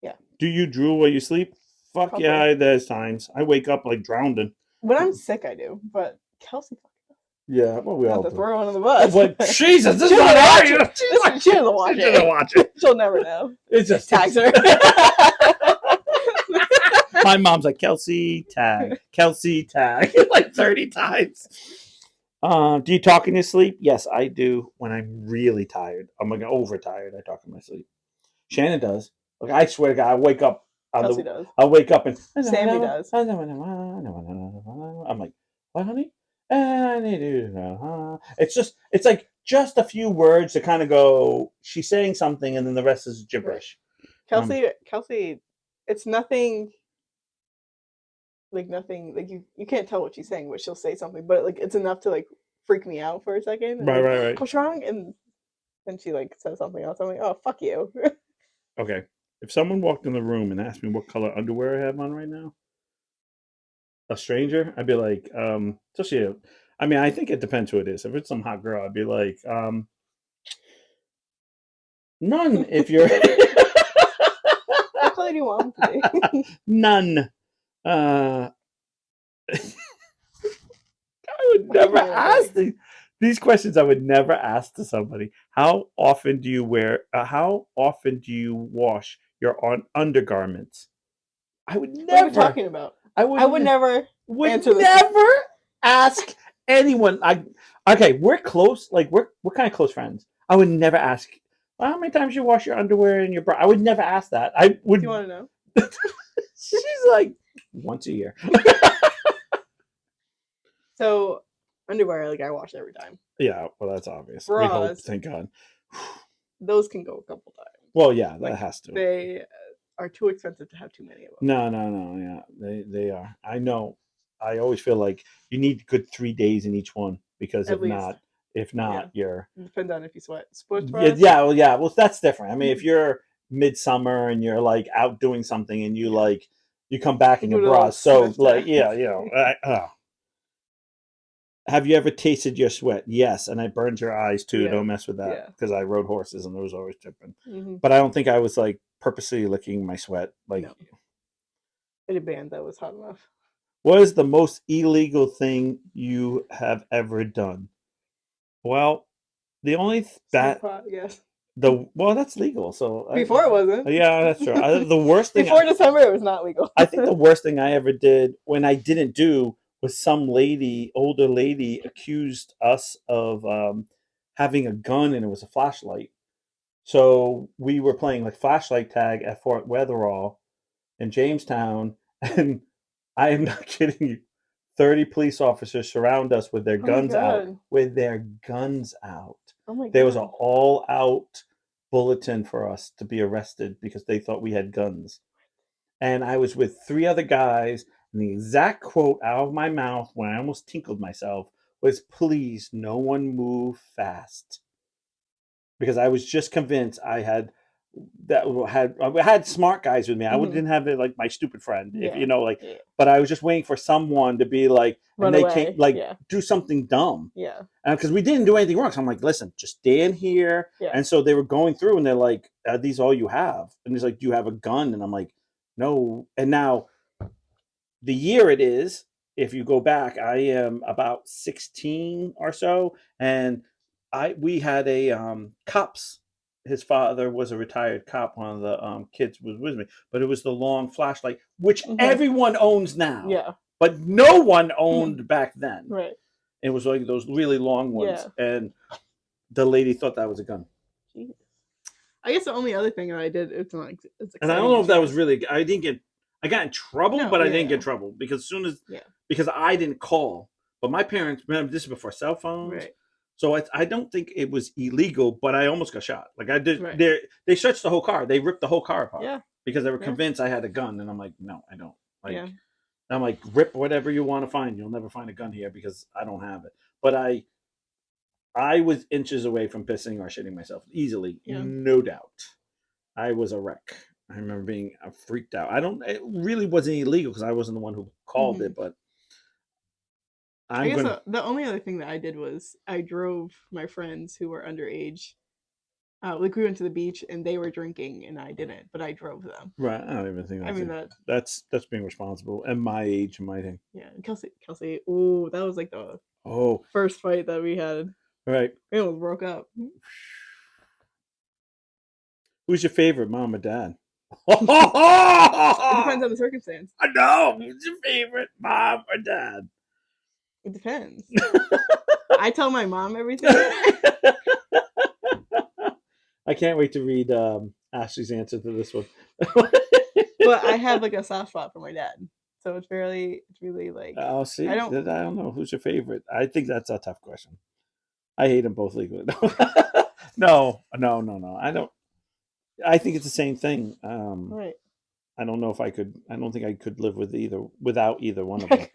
B: Yeah.
A: Do you drool while you sleep? Fuck probably. Yeah, there's times I wake up like drowning.
B: When I'm sick, I do, but Kelsey.
A: Yeah, well, we all
B: to throw her under the bus.
A: But Jesus, this is not how you.
B: She doesn't watch it.
A: She doesn't watch it.
B: She'll never know.
A: It just
B: tags her.
A: My mom's like, Kelsey, tag. Kelsey, tag. Like 30 times. Do you talk in your sleep? Yes, I do when I'm really tired. I'm like overtired. I talk in my sleep. Shannon does. Like I swear to God, I wake up.
B: Kelsey does.
A: I wake up and
B: Sammy does.
A: I'm like, what, honey? It's like just a few words to kind of go. She's saying something, and then the rest is gibberish.
B: Kelsey, it's nothing. Like nothing. Like you can't tell what she's saying, but she'll say something. But like it's enough to like freak me out for a second.
A: Right.
B: What's wrong? And then she like says something else. I'm like, oh fuck you.
A: Okay. If someone walked in the room and asked me what color underwear I have on right now, a stranger, I'd be like, especially, I mean, I think it depends who it is. If it's some hot girl, I'd be like, none. If you're,
B: what color do you want them to be?
A: None. I would never ask these questions. I would never ask to somebody. How often do you wash your undergarments? I would never.
B: What are you talking about? I would never
A: ask anyone. We're close. Like we're kind of close friends. I would never ask. Well, how many times you wash your underwear and your bra? I would never ask that. I would.
B: Do you want to know?
A: She's like once a year.
B: So underwear, like I wash every time.
A: Yeah, well, that's obvious.
B: Bras,
A: we hope, thank God.
B: Those can go a couple times.
A: Well, yeah, that has to.
B: They are too expensive to have too many of them.
A: No. Yeah, they are. I know. I always feel like you need good 3 days in each one because if not, you're.
B: It depends on if you sweat.
A: Yeah. Well, that's different. I mean, if you're midsummer and you're like out doing something and you like you come back in your bra, so like Have you ever tasted your sweat? Yes, and I burned your eyes too. Yeah. Don't mess with that because I rode horses and there was always dripping. Mm-hmm. But I don't think I was like purposely licking my sweat. Like,
B: no. I had a band that was hot enough.
A: What is the most illegal thing you have ever done? Well, the only
B: yes.
A: That's legal. So
B: before it wasn't.
A: Yeah, that's true. The worst thing
B: before December, it was not legal.
A: I think the worst thing I ever did when I didn't do was some older lady, accused us of having a gun and it was a flashlight. So we were playing like flashlight tag at Fort Weatherall in Jamestown, and I am not kidding you. 30 police officers surround us with their guns out. With their guns out.
B: Oh my God.
A: There was an all-out bulletin for us to be arrested because they thought we had guns. And I was with 3 other guys, and the exact quote out of my mouth when I almost tinkled myself was, "Please, no one move fast." Because I was just convinced I had smart guys with me. I didn't have it like my stupid friend, but I was just waiting for someone to be like,
B: run
A: and they
B: away.
A: can't do something dumb.
B: Yeah.
A: Because we didn't do anything wrong. So I'm like, listen, just stand here.
B: Yeah.
A: And so they were going through and they're like, are these all you have? And he's like, do you have a gun? And I'm like, no. And now the year it is, if you go back, I am about 16 or so. And we had a cops. His father was a retired cop. One of the kids was with me, but it was the long flashlight, which
B: Mhm.
A: everyone owns now,
B: Yeah.
A: but no one owned back then.
B: Right.
A: It was like those really long ones,
B: Yeah.
A: and the lady thought that was a gun.
B: Jeez. I guess the only other thing that I did, it's like it's
A: And I
B: exciting
A: don't know
B: as
A: if that
B: you
A: was
B: asked.
A: really. I didn't get. I got in trouble,
B: No,
A: but I
B: yeah,
A: didn't get
B: yeah.
A: in trouble because as soon as
B: Yeah.
A: because I didn't call, but my parents remember this is before cell phones,
B: Right.
A: so I don't think it was illegal, but I almost got shot. Like I did,
B: Right.
A: they searched the whole car. They ripped the whole car apart
B: Yeah.
A: because they were
B: Yeah.
A: convinced I had a gun, and I'm like, no, I don't. Like
B: Yeah.
A: I'm like, rip whatever you want to find. You'll never find a gun here because I don't have it. But I was inches away from pissing or shitting myself easily,
B: Yeah.
A: no doubt. I was a wreck. I remember being freaked out. I don't. It really wasn't illegal because I wasn't the one who called
B: Mhm.
A: it, but
B: I
A: I'm
B: guess
A: gonna.
B: the only other thing that I did was I drove my friends who were underage. Like we went to the beach and they were drinking and I didn't, but I drove them.
A: Right. I don't even think
B: I
A: that's
B: mean
A: it.
B: that.
A: That's being responsible and my age and my thing.
B: Yeah. Kelsey. Oh, that was like the
A: Oh,
B: first fight that we had.
A: right.
B: We almost broke up.
A: Who's your favorite, mom or dad?
B: It depends on the circumstance.
A: I know. Who's your favorite, mom or dad?
B: It depends. I tell my mom everything.
A: I can't wait to read Ashley's answer to this one.
B: But I have like a soft spot for my dad. So it's really like
A: I'll
B: I
A: see. I
B: don't
A: don't know. Who's your favorite? I think that's a tough question. I hate them both legally. No, no, no, no. I don't. I think it's the same thing.
B: right.
A: I don't know if I could. I don't think I could live with without either one of them.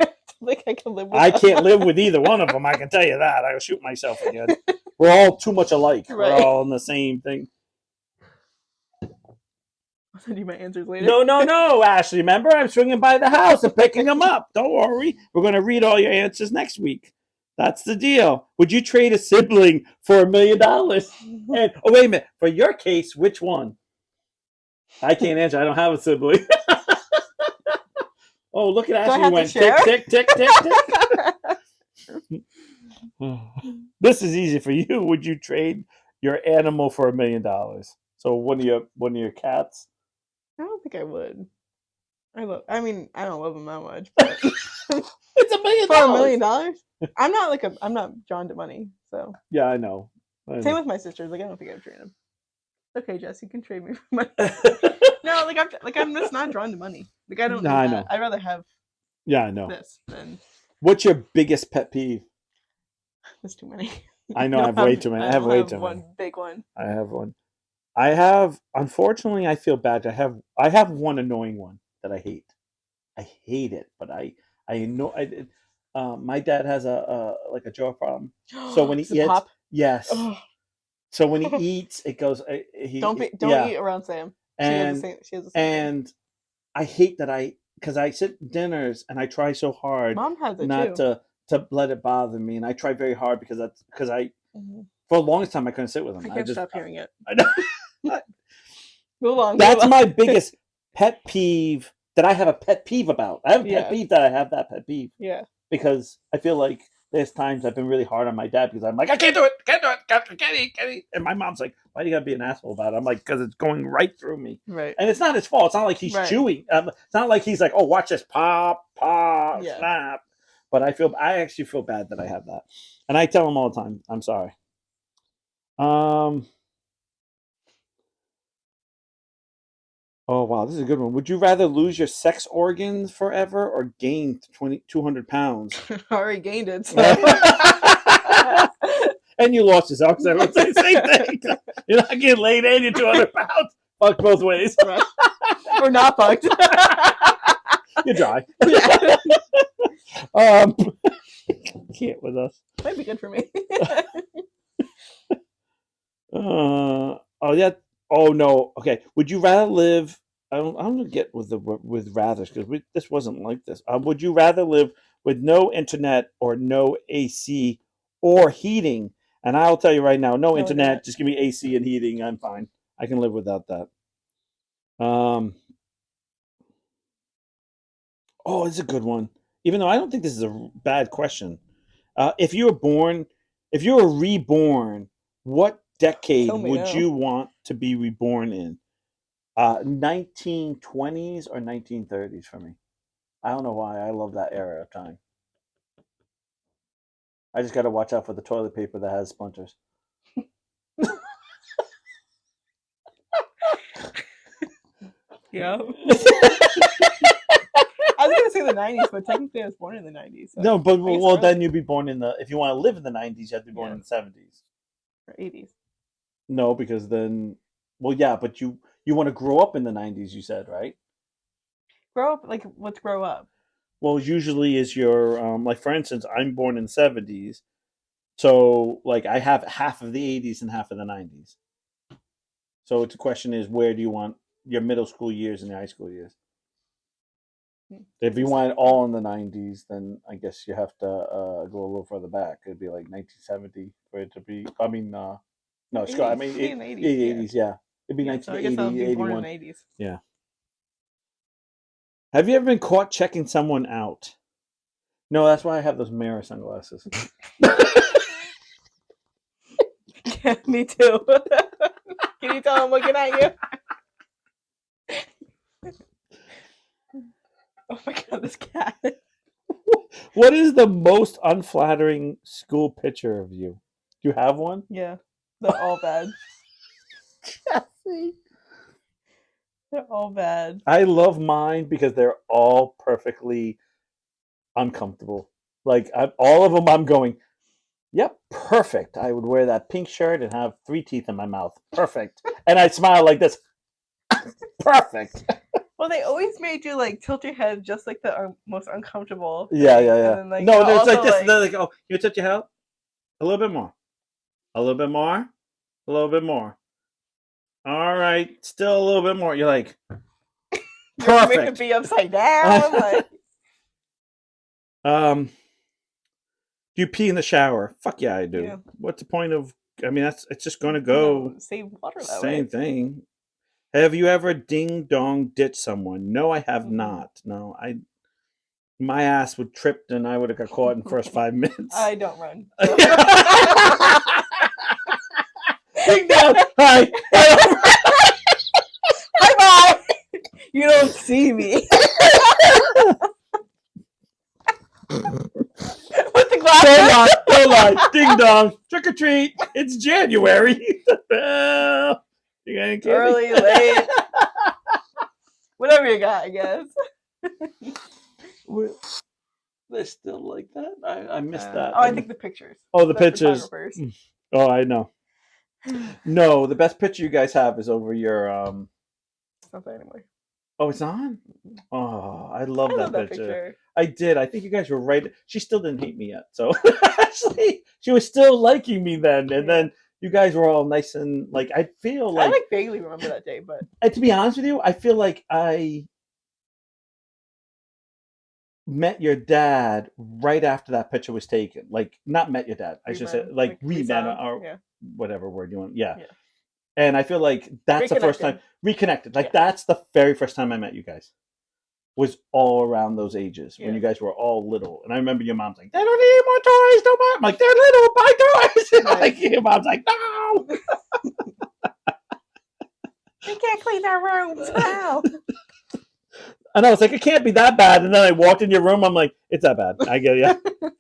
B: Like I can live
A: I
B: without
A: can't live with either one of them. I can tell you that. I'll shoot myself in the head. We're all too much alike. We're
B: right.
A: all in the same thing.
B: I'll send you my answers later.
A: No, no, no, Ashley. Remember, I'm swinging by the house and picking them up. Don't worry. We're going to read all your answers next week. That's the deal. Would you trade a sibling for $1 million? And oh, wait a minute. For your case, which one? I can't answer. I don't have a sibling. Oh, look at
B: Do I
A: Ashley.
B: have to
A: Went
B: share?
A: tick, tick, tick, tick, tick. This is easy for you. Would you trade your animal for $1 million? So one of your cats.
B: I don't think I would. I mean, I don't love him that much, but
A: It's $1 million.
B: for $1 million, I'm not drawn to money. So
A: Yeah, I know.
B: same with my sisters. Like I don't think I'd trade them. Okay, Jess, you can trade me for money. No, I'm just not drawn to money. Like I don't
A: No,
B: need
A: I
B: that.
A: know.
B: I'd rather have
A: Yeah, I know.
B: this than
A: What's your biggest pet peeve?
B: there's too many.
A: I know I have way too many. I have
B: don't
A: way
B: have
A: too many.
B: one big one.
A: I have one. I have. Unfortunately, I feel bad. I have one annoying one that I hate. I hate it, but I know. My dad has a like a jaw problem. So when he
B: Does it
A: eats,
B: pop?
A: yes.
B: Oh.
A: So when he eats, it goes.
B: Don't
A: Yeah,
B: eat around Sam.
A: and
B: She has the same thing.
A: and I hate that because I sit dinners and I try so hard
B: Mom has it
A: not
B: too.
A: to let it bother me, and I try very hard because I
B: Mhm.
A: for the longest time I couldn't sit with him.
B: I
A: I
B: can't
A: just
B: stop hearing it.
A: I,
B: Move on.
A: that's my biggest pet peeve that I have a pet peeve about. I have a pet
B: Yeah.
A: peeve that I have that pet peeve
B: Yeah.
A: because I feel like there's times I've been really hard on my dad because I'm like, I can't do it, can't eat. And my mom's like, why do you gotta be an asshole about it? I'm like, because it's going right through me.
B: Right.
A: And it's not his fault. It's not like he's
B: Right.
A: chewing. It's not like he's like, oh, watch this, pop, pop,
B: Yeah.
A: snap. But I actually feel bad that I have that, and I tell him all the time, I'm sorry. Oh wow, this is a good one. Would you rather lose your sex organs forever or gain 200 pounds?
B: I already gained it. So.
A: And you lost yourself because everyone say the same thing. You're not getting laid and you're 200 pounds. Fuck both ways.
B: Right. We're not fucked.
A: You're dry.
B: Yeah.
A: Can't with us.
B: Might be good for me.
A: Oh yeah. Oh no. Okay. Would you rather live? I'm gonna get with rather because this wasn't like this. Would you rather live with no internet or no AC or heating? And I'll tell you right now, no internet. Just give me AC and heating. I'm fine. I can live without that. Oh, it's a good one. Even though I don't think this is a bad question. If you were reborn What decade
B: Tell me
A: would
B: now.
A: you want to be reborn in? 1920s or 1930s for me. I don't know why. I love that era of time. I just got to watch out for the toilet paper that has splinters.
B: Yeah. I was gonna say the 90s, but technically I was born in the 90s. So
A: No, but
B: I guess
A: well,
B: we're
A: then you'd be born in the. If you want to live in the 90s, you have to be born
B: Yeah.
A: in the 70s.
B: or 80s.
A: No, because then, well, yeah, but you want to grow up in the 90s. You said right.
B: Grow up, like, let's grow up.
A: Well, usually is your like for instance, I'm born in the 70s, so like I have half of the 80s and half of the 90s. So it's a question is where do you want your middle school years and your high school years? If you want it all in the 90s, then I guess you have to go a little further back. It'd be like 1970 for it to be. I mean, no, Scott. I
B: 80s.
A: mean,
B: Be in the 80s.
A: 80s, yeah. It'd be
B: Yeah. So I guess I'll
A: 1980,
B: be born in
A: 81.
B: the 80s.
A: Yeah. Have you ever been caught checking someone out? No, that's why I have those mirror sunglasses.
B: Yeah, me too. Can you tell I'm looking at you? Oh my god, this cat.
A: What is the most unflattering school picture of you? Do you have one?
B: Yeah, they're all bad.
A: Jesse.
B: They're all bad.
A: I love mine because they're all perfectly uncomfortable. Like all of them, I'm going. Yep, perfect. I would wear that pink shirt and have 3 teeth in my mouth. Perfect. And I smile like this. Perfect.
B: Well, they always made you like tilt your head just like the most uncomfortable.
A: Yeah,
B: thing.
A: yeah, yeah.
B: And then, like,
A: No,
B: but
A: it's like
B: also,
A: this.
B: like,
A: They're like, oh, you touch your head? A little bit more. A little bit more. A little bit more. All right, still a little bit more. You're like,
B: you're making
A: perfect.
B: it be upside down. Like,
A: Do you pee in the shower? Fuck yeah, I do.
B: Yeah.
A: What's the point of? I mean, it's just going to go.
B: No, save water that
A: Same
B: way.
A: thing. Have you ever ding dong ditched someone? No, I have
B: Mhm.
A: not. No, my ass would trip and I would have got caught in the first 5 minutes.
B: I don't run.
A: Ding dong. Hi.
B: Bye bye. You don't see me. With the glasses.
A: Don't lie. Ding dong. Trick or treat. It's January. You got any candy?
B: Early, late. Whatever you got, I guess.
A: They're still like that. I missed that.
B: Oh, I think the pictures.
A: Oh, the
B: The
A: pictures.
B: photographers.
A: Oh, I know. No, the best picture you guys have is over your.
B: It's not there anymore.
A: Oh, it's on. Oh, I love
B: I
A: that
B: love that
A: picture.
B: picture.
A: I did. I think you guys were right. She still didn't hate me yet, so actually, she was still liking me then. And then you guys were all nice and like. I feel
B: I
A: like,
B: like vaguely remember that day, but
A: and to be honest with you, I feel like I met your dad right after that picture was taken. Like, not met your dad. I should say, like we met or whatever word you want. Yeah. And I feel like that's the first time reconnected. Like that's the very first time I met you guys. Was all around those ages when you guys were all little. And I remember your mom's like, they don't need more toys, don't buy. I'm like, they're little, buy toys. Like your mom's like, no.
B: they can't clean their rooms. Wow.
A: And I was like, it can't be that bad. And then I walked in your room. I'm like, it's that bad. I get you.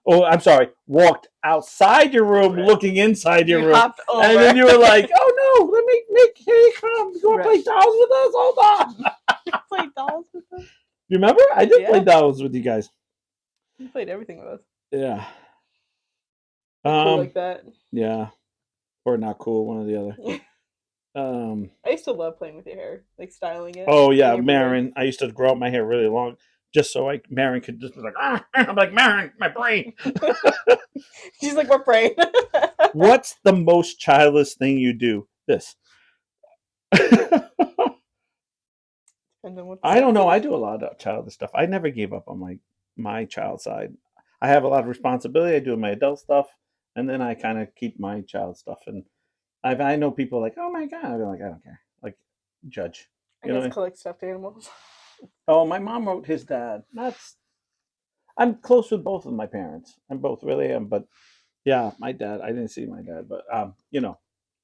A: Oh, I'm sorry. Walked outside your room, looking inside your room,
B: hopped over.
A: And then you were like, "Oh no, let me make. Here you come. You want to play dolls with us? Hold on."
B: Play dolls with us.
A: You remember? I did play dolls with you guys.
B: You played everything with us.
A: Yeah.
B: Cool like that.
A: Yeah. Or not cool, one or the other.
B: I used to love playing with your hair, like styling it.
A: Oh yeah, Marin. I used to grow out my hair really long, just so Marin could just be like, ah. I'm like, Marin, my brain.
B: She's like, what brain?
A: What's the most childish thing you do? This. I don't know. I do a lot of childish stuff. I never gave up on my child side. I have a lot of responsibility. I do my adult stuff, and then I kind of keep my child stuff. And I know people like, oh my god, I'm like, I don't care. Like, judge.
B: I just collect stuffed animals.
A: Oh, my mom wrote his dad. I'm close with both of my parents. I'm both really am, but Yeah, my dad. I didn't see my dad, but you know.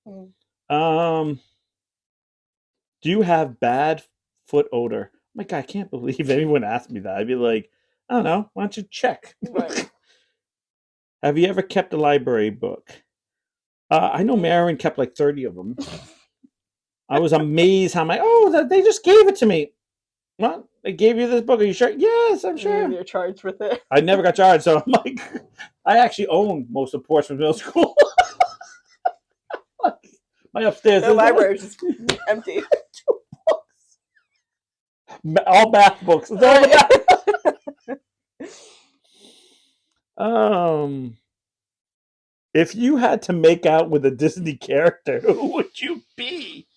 B: Mm.
A: Um, do you have bad foot odor? My God, I can't believe anyone asked me that. I'd be like, I don't know. Why don't you check?
B: Right.
A: Have you ever kept a library book? I know Marin kept like 30 of them. I was amazed how they just gave it to me. What? They gave you this book? Are you sure? Yes, I'm
B: And then
A: sure.
B: you're charged with it.
A: I never got charged, so I'm like, I actually own most of Portsmouth Middle School. My upstairs
B: The
A: is
B: library is just empty.
A: all math books. It's all the math. If you had to make out with a Disney character, who would you be?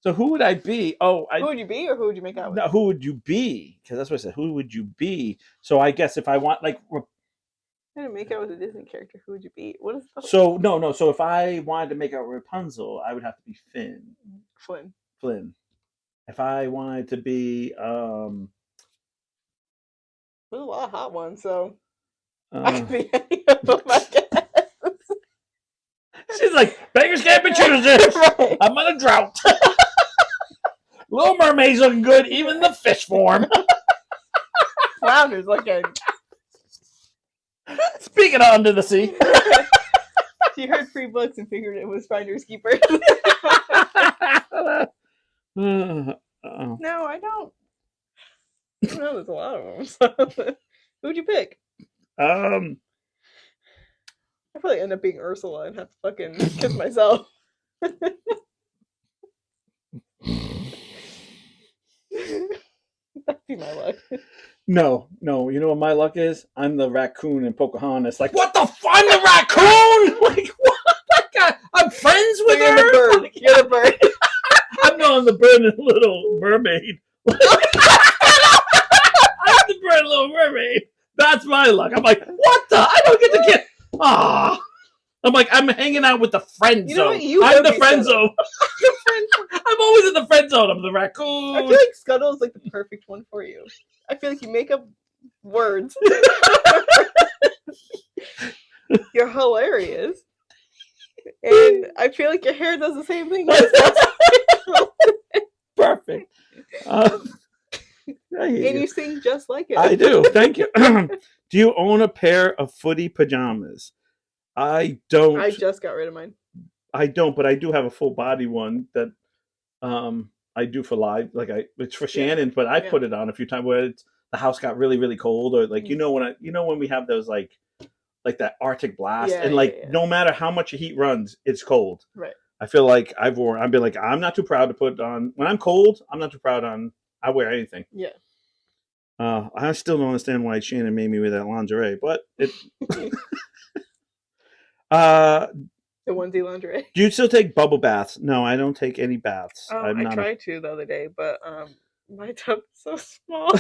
A: So who would I be?
B: Who would you be, or who would you make out with?
A: No, who would you be? Because that's what I said. Who would you be? So I guess if I want like
B: How to make out with a Disney character? Who would you be? What is the
A: so no. So if I wanted to make out with Rapunzel, I would have to be
B: Flynn?
A: Flynn. If I wanted to be
B: There's a lot of hot ones, so I
A: uh,
B: could be any of them, I guess.
A: she's like, beggars can't be choosers.
B: Right.
A: I'm on a drought. Little Mermaid's looking good, even the fish form.
B: Flounder's looking.
A: Speaking of Under the Sea.
B: She heard free books and figured it was Finders Keepers. No, I don't. No, there's a lot of them. So. Who'd you pick?
A: um,
B: I probably end up being Ursula and have to fucking kiss myself. That'd be my luck.
A: No. You know what my luck is? I'm the raccoon in Pocahontas. Like, what the fuck? I'm the raccoon? Like, what? That guy? I'm friends with
B: You're
A: her?
B: the bird.
A: Like,
B: You're the bird.
A: I'm not the bird in Little Mermaid. I'm the bird in Little Mermaid. That's my luck. I'm like, what the? I don't get to get. Ah. I'm like, I'm hanging out with the friend
B: You know
A: zone.
B: what? You
A: I'm
B: would
A: the
B: be
A: friend
B: Scuttle.
A: zone. I'm always in the friend zone. I'm the raccoon.
B: I feel like Scuttle is like the perfect one for you. I feel like you make up words. You're hilarious. And I feel like your hair does the same thing.
A: Perfect.
B: And you sing just like it.
A: I do. Thank you. Do you own a pair of footy pajamas? I don't.
B: I just got rid of mine.
A: I don't, but I do have a full body one that I do for live. Like it's for Shannon, but I put it on a few times where the house got really, really cold, or like when we have those like that Arctic blast, and no matter how much heat runs, it's cold.
B: Right.
A: I feel like I've been like, I'm not too proud to put on when I'm cold. I'm not too proud on. I wear anything.
B: Yeah.
A: I still don't understand why Shannon made me wear that lingerie, but it.
B: The onesie lingerie.
A: Do you still take bubble baths? No, I don't take any baths.
B: I tried to the other day, but my tub is so small.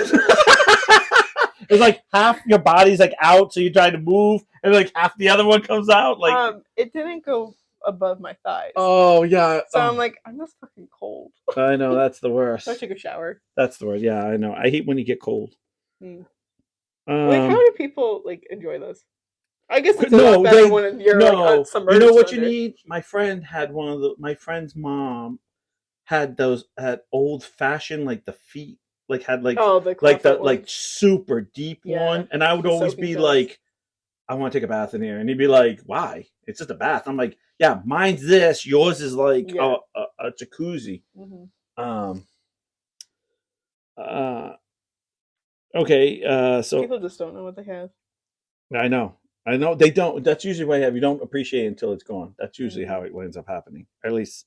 A: It's like half your body's like out, so you try to move, and like half the other one comes out. Like
B: it didn't go above my thighs.
A: Oh yeah.
B: So I'm like, I'm just fucking cold.
A: I know, that's the worst.
B: I took a shower.
A: That's the worst. Yeah, I know. I hate when you get cold.
B: Like, how do people like enjoy this? I guess it's
A: no,
B: better when you're like submerged.
A: You know what you need? My friend had my friend's mom had those old fashioned like the feet had the super deep one, and I would always be like, I want to take a bath in here, and he'd be like, why? It's just a bath. I'm like, yeah, mine's this, yours is like a jacuzzi. Mm-hmm. Okay, so
B: people just don't know what they have.
A: I know they don't. That's usually what I have. You don't appreciate it until it's gone. That's usually how it ends up happening. Or at least,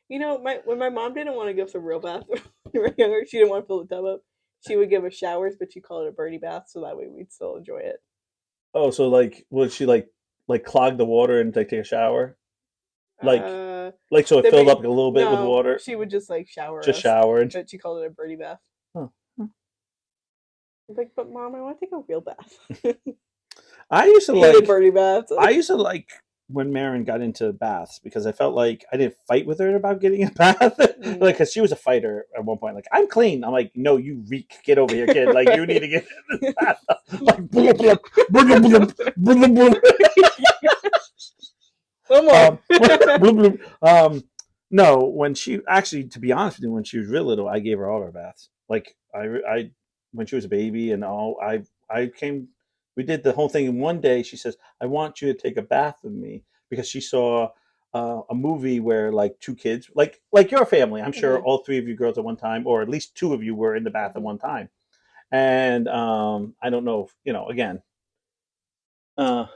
B: you know, when my mom didn't want to give us a real bath when we were younger, she didn't want to fill the tub up. She would give us showers, but she called it a birdie bath, so that way we'd still enjoy it.
A: Oh, so like, would she like clog the water and take a shower? So it filled up a little bit with water.
B: She would just like shower.
A: Just shower,
B: but she called it a birdie bath.
A: Huh.
B: Like, but Mom, I want to take a real bath.
A: I used to like
B: birdie baths.
A: I used to like when Marin got into baths because I felt like I didn't fight with her about getting a bath, like because she was a fighter at one point. Like I'm clean. I'm like, no, you reek. Get over here, kid. Like you need to get in this bath. Like
B: One more.
A: no, when she actually, to be honest with you, when she was real little, I gave her all her baths. Like I when she was a baby and all, I came. We did the whole thing. And one day, she says, "I want you to take a bath with me," because she saw a movie where like two kids, like your family. I'm sure all three of you girls at one time, or at least two of you, were in the bath at one time. And I don't know, if, again.
B: But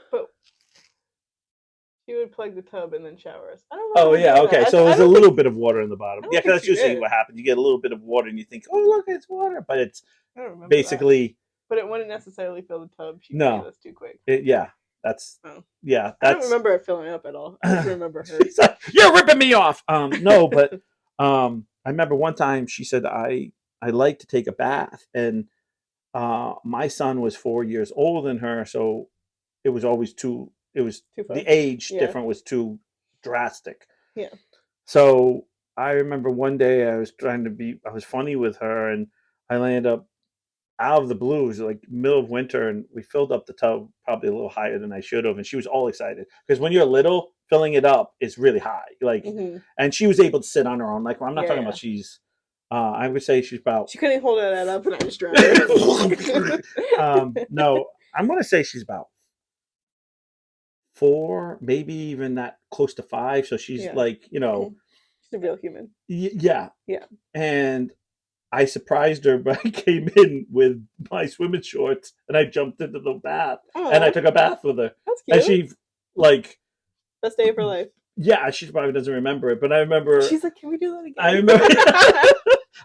B: she would plug the tub and then shower us. I don't
A: Oh
B: remember
A: yeah,
B: doing
A: okay.
B: that.
A: So
B: I
A: there's a
B: don't
A: little
B: think
A: bit of water in the
B: I
A: bottom.
B: don't
A: Yeah,
B: think
A: because that's
B: she
A: usually
B: did.
A: what happens. You get a little bit of water and you think, "Oh look, it's water," but it's
B: I don't remember that.
A: basically
B: But it wouldn't necessarily fill the tub. She'd
A: no.
B: bathe us too quick.
A: Yeah, that's
B: Oh.
A: yeah.
B: I don't
A: That's
B: remember it filling up at all. I just remember her.
A: she's like, "You're ripping me off." No, but I remember one time she said I like to take a bath, and my son was 4 years older than her, so it was always too. It was
B: Too far.
A: the age
B: Yeah.
A: difference was too drastic.
B: Yeah.
A: So I remember one day I was funny with her, and I landed up out of the blues, like middle of winter, and we filled up the tub probably a little higher than I should have, and she was all excited because when you're little, filling it up is really high. Like, and she was able to sit on her own. Like, I'm not talking about she's. I would say she's about.
B: She couldn't hold that up, and I just drowned her.
A: No, I'm gonna say she's about 4, maybe even that close to 5. So she's like,
B: she's a real human.
A: Yeah.
B: Yeah.
A: And I surprised her, but I came in with my swimming shorts and I jumped into the bath and I took a bath with her.
B: That's cute.
A: And she, like,
B: best day of her life.
A: Yeah, she probably doesn't remember it, but I remember.
B: She's like, "Can we do that again?"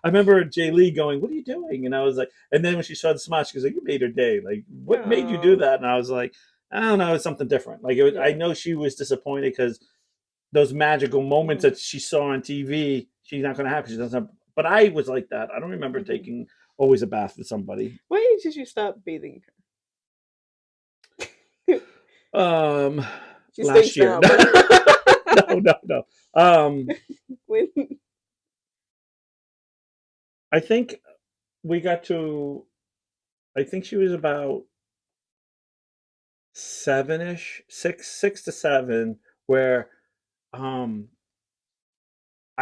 A: I remember Jay Lee going, "What are you doing?" And I was like, and then when she saw the smile, she goes, like, "You made her day. Like, what made you do that?" And I was like, I don't know, it's something different. Like, I know she was disappointed because those magical moments that she saw on TV, she's not going to have because she doesn't have. But I was like that. I don't remember taking always a bath with somebody.
B: What age did you stop bathing
A: her? Last year. No.
B: When?
A: I think we got to. I think she was about 7-ish, 6 to 7, where I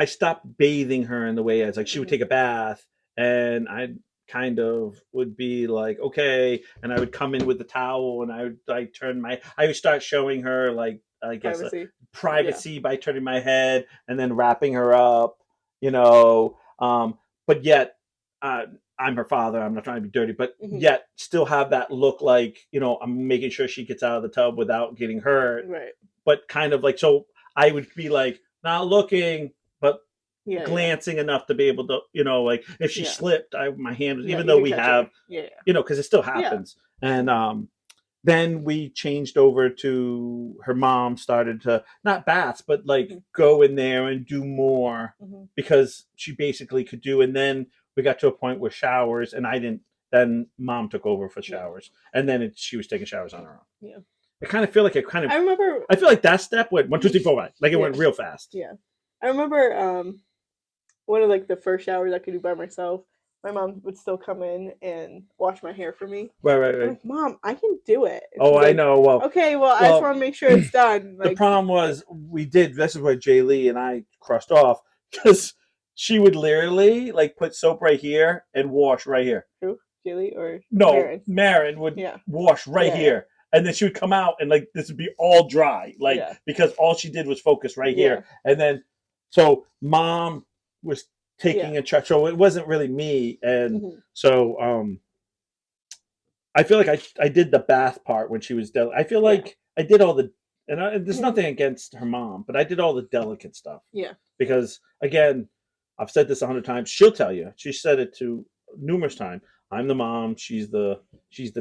A: stopped bathing her in the way as like she would take a bath and I kind of would be like, okay, and I would come in with the towel and I would like I would start showing her like I guess privacy by turning my head and then wrapping her up, but yet I'm her father. I'm not trying to be dirty, but yet still have that look like, I'm making sure she gets out of the tub without getting hurt.
B: Right.
A: But kind of like, so I would be like, not looking, but glancing enough to be able to, like if she slipped, my hand was, even though we have, because it still happens. And then we changed over to her mom started to not baths, but like go in there and do more because she basically could do. And then we got to a point where showers, and I didn't. Then mom took over for showers, and then she was taking showers on her own.
B: Yeah.
A: I kind of feel like
B: I remember.
A: I feel like that step went 1, 2, 3, 4, 5. Like it went real fast.
B: Yeah, I remember one of like the first showers I could do by myself. My mom would still come in and wash my hair for me.
A: Right.
B: I'm like, Mom, I can do it. And
A: I know. Well,
B: okay. Well, I just want to make sure it's done.
A: Like, the problem was we did. This is where Jay Lee and I crossed off because she would literally like put soap right here and wash right here.
B: Who? Jay Lee or
A: no? Marin would wash right here. And then she would come out and like this would be all dry, like because all she did was focus right here. And then so mom was taking a charge. So it wasn't really me. And so I feel like I did the bath part when she was I feel like I did all the there's nothing against her mom, but I did all the delicate stuff.
B: Yeah.
A: Because again, I've said this 100 times. She'll tell you. She said it to numerous times. I'm the mom. She's the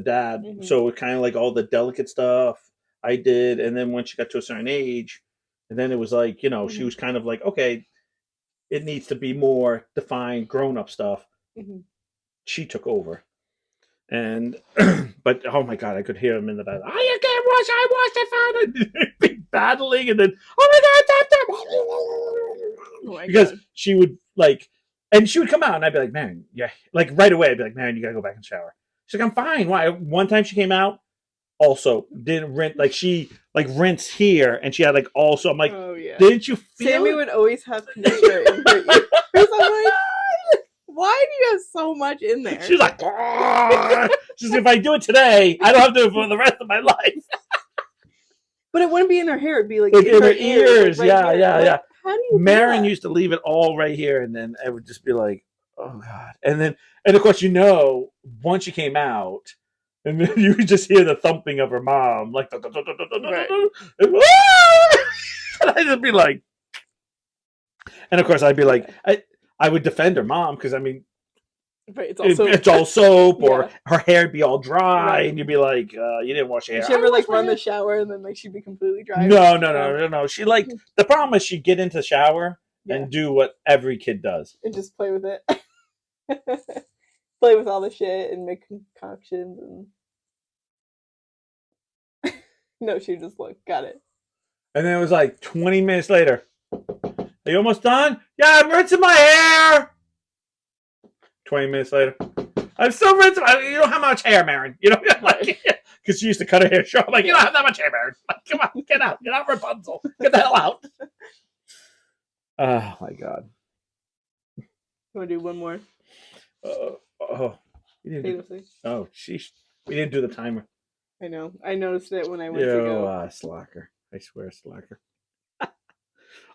A: dad. So it kind of like all the delicate stuff I did, and then when she got to a certain age, and then it was like she was kind of like, okay, it needs to be more defined, grown up stuff. She took over, and but oh my god, I could hear him in the back. Oh, you can't wash. I washed it. battling, and then oh my god,
B: Oh my
A: because
B: God.
A: she would like, and she would come out, and I'd be like, man, yeah, like right away, I'd be like, man, you gotta go back and shower. She's like, I'm fine. Why? One time she came out, also didn't rinse, like she like rinsed here, and she had like also. I'm like,
B: Oh yeah.
A: didn't you feel
B: Sammy
A: it?
B: would always have conditioner in her ears. I'm like, why do you have so much in there?
A: She's like, she's like, if I do it today, I don't have to do it for the rest of my life.
B: But it wouldn't be in her hair; it'd be like
A: Like
B: in her ears. Like, right
A: yeah,
B: here.
A: yeah.
B: Like, how do you do
A: Marin
B: that?
A: used to leave it all right here, and then I would just be like, "Oh God!" And of course, once she came out, and then you would just hear the thumping of her mom, like,
B: Right.
A: and I'd just be like, and of course, I'd be like, I would defend her mom because I mean,
B: But it's also
A: it's all soap,
B: Yeah.
A: or her hair'd be all dry,
B: Right.
A: and you'd be like, you didn't wash your hair.
B: Did she ever
A: "I
B: like
A: washed my
B: run the
A: hair."
B: shower and then like she'd be completely dry?
A: No. She like the problem is she'd get into the shower
B: Yeah.
A: and do what every kid does.
B: And just play with it. Play with all the shit and make concoctions and no, she just look, got it.
A: And then it was like 20 minutes later. Are you almost done? Yeah, I'm rinsing my hair. 20 minutes later. I'm still rinsing. You don't have much hair, Marin. You know, because she used to cut her hair short. I'm like, you don't have that much hair, Marin. Like, come on, get out. Get out, Rapunzel. Get the hell out. Oh my God.
B: You want to do one more?
A: We didn't do, oh, sheesh. We didn't do the timer.
B: I know. I noticed it when I went to go.
A: Slacker. I swear, slacker.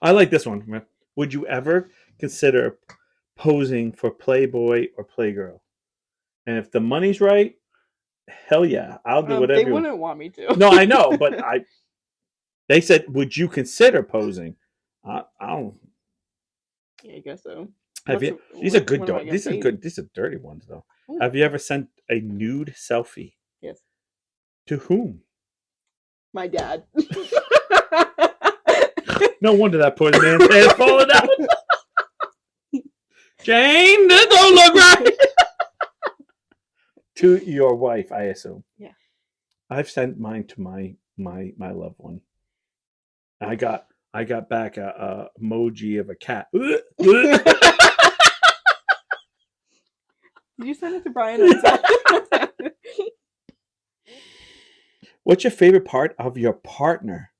A: I like this one. Would you ever consider posing for Playboy or Playgirl? And if the money's right, hell yeah, I'll do whatever.
B: They wouldn't want me to.
A: No, I know, but they said, would you consider posing? I don't.
B: Yeah, I guess so.
A: These are good. These are good. These are dirty ones, though. Have you ever sent a nude selfie?
B: Yes.
A: To whom?
B: My dad.
A: No wonder that poor man's hair's falling out. Jane, this don't look right. To your wife, I assume.
B: Yeah.
A: I've sent mine to my loved one. I got back a emoji of a cat.
B: Did you send it to Brian?
A: What's your favorite part of your partner?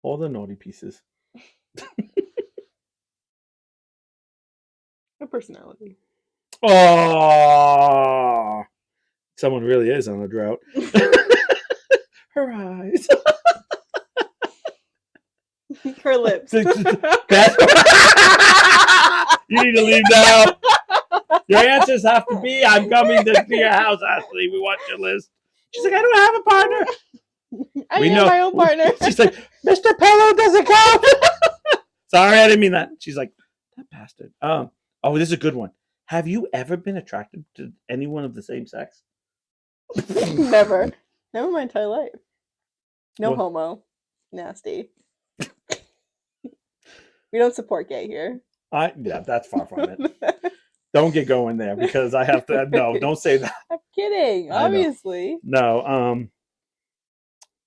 A: All the naughty pieces.
B: Her personality.
A: Oh, someone really is on a drought. Her eyes.
B: Her lips.
A: You need to leave now. Your answers have to be, I'm coming to your house, Ashley. We want your list. She's like, I don't have a partner.
B: I am my own partner.
A: She's like, Mr. Pillow doesn't count. Sorry, I didn't mean that. She's like, that bastard. Oh, this is a good one. Have you ever been attracted to anyone of the same sex?
B: Never. Never my entire life. No homo. Nasty. We don't support gay here.
A: Yeah, that's far from it. Don't get going there because I have to. No, don't say that.
B: I'm kidding. Obviously.
A: No.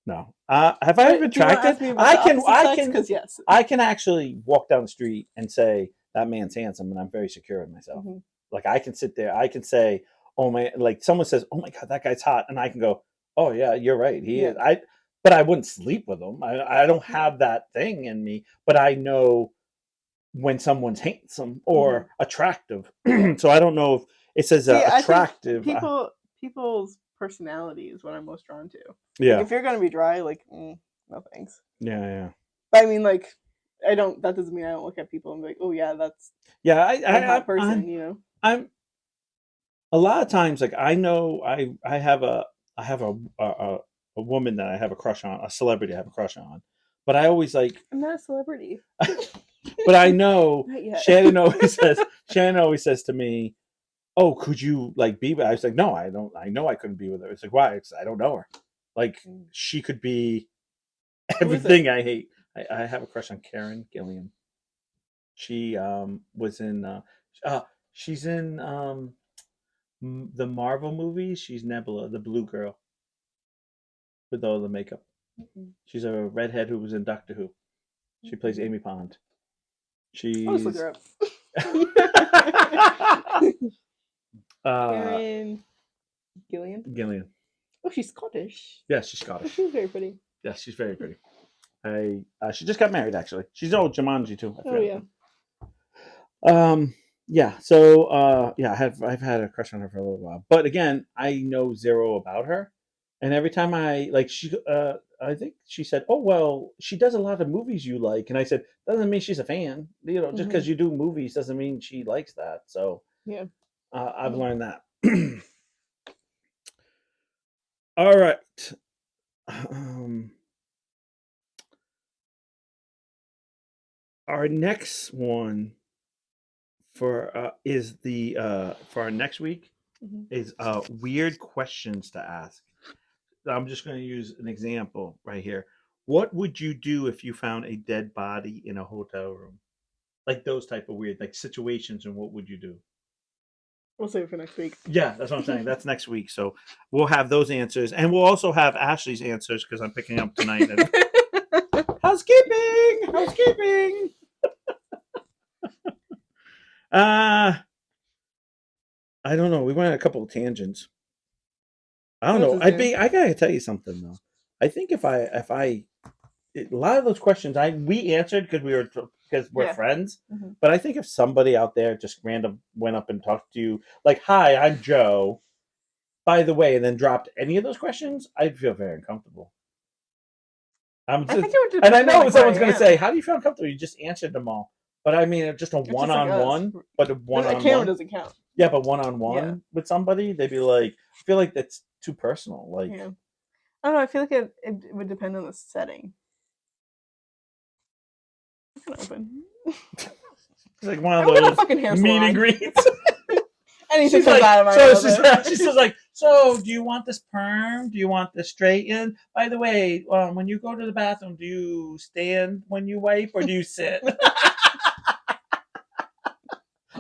A: No. Have I been attracted?
B: Because yes.
A: I can actually walk down the street and say that man's handsome, and I'm very secure in myself. Mm-hmm. Like I can sit there. I can say, "Oh my!" Like someone says, "Oh my God, that guy's hot," and I can go, "Oh yeah, you're right. He is." But I wouldn't sleep with him. I don't have that thing in me. But I know when someone's handsome or attractive. So I don't know if it says attractive.
B: People's personality is what I'm most drawn to.
A: Yeah.
B: Like, if you're gonna be dry, like no thanks.
A: Yeah.
B: But I mean, like, I don't. That doesn't mean I don't look at people and be like, oh yeah, that's
A: a
B: hot person. You know.
A: I'm a lot of times like I know I have a woman that I have a crush on, a celebrity I have a crush on, but I always like.
B: I'm not a celebrity.
A: But I know Shannon always says to me, "Oh, could you like be?" I was like, "No, I don't. I know I couldn't be with her." It's like, why? I don't know her. Like she could be everything I hate. I have a crush on Karen Gilliam. She was in. She's in the Marvel movies, she's Nebula, the blue girl with all the makeup. She's a redhead who was in Doctor Who. She plays Amy Pond.
B: I'll just look
A: She's
B: her up.
A: uh,
B: Karen Gillian.
A: Gillian.
B: Oh, she's Scottish.
A: Yeah, she's
B: Oh,
A: Scottish.
B: she's very pretty.
A: Yeah, she's very pretty. She just got married actually. She's old Jumanji too.
B: Oh yeah.
A: Yeah. So yeah, I've had a crush on her for a little while, but again, I know zero about her, and every time I think she said, "Oh well, she does a lot of movies you like," and I said, "Doesn't mean she's a fan. You know, just because you do movies doesn't mean she likes that." So
B: Yeah.
A: I've learned that. All right. Our next one is the for our next week is weird questions to ask. I'm just going to use an example right here. What would you do if you found a dead body in a hotel room? Like those type of weird like situations, and what would you do?
B: We'll save it for next week.
A: Yeah, that's what I'm saying. That's next week. So we'll have those answers, and we'll also have Ashley's answers because I'm picking up tonight. Housekeeping. I don't know. We went on a couple of tangents. I don't know. I gotta tell you something though. I think if I a lot of those questions we answered because we're friends. But I think if somebody out there just random went up and talked to you like, "Hi, I'm Joe. By the way," and then dropped any of those questions, I'd feel very uncomfortable.
B: I think it would depend
A: and I know
B: on
A: someone's going to say, "How do you feel uncomfortable?" You just answered them all. But I mean, just a one-on-one. But a one-on-one.
B: The camera doesn't count.
A: Yeah, but one-on-one with somebody, they'd be like, I feel like that's too personal. Like,
B: yeah. I don't know. I feel like it would depend on the setting. I can open.
A: It's like one of those meet and greets.
B: Anything comes out of my mouth.
A: She's like, "So, do you want this perm? Do you want this straightened? By the way, when you go to the bathroom, do you stand when you wipe or do you sit?"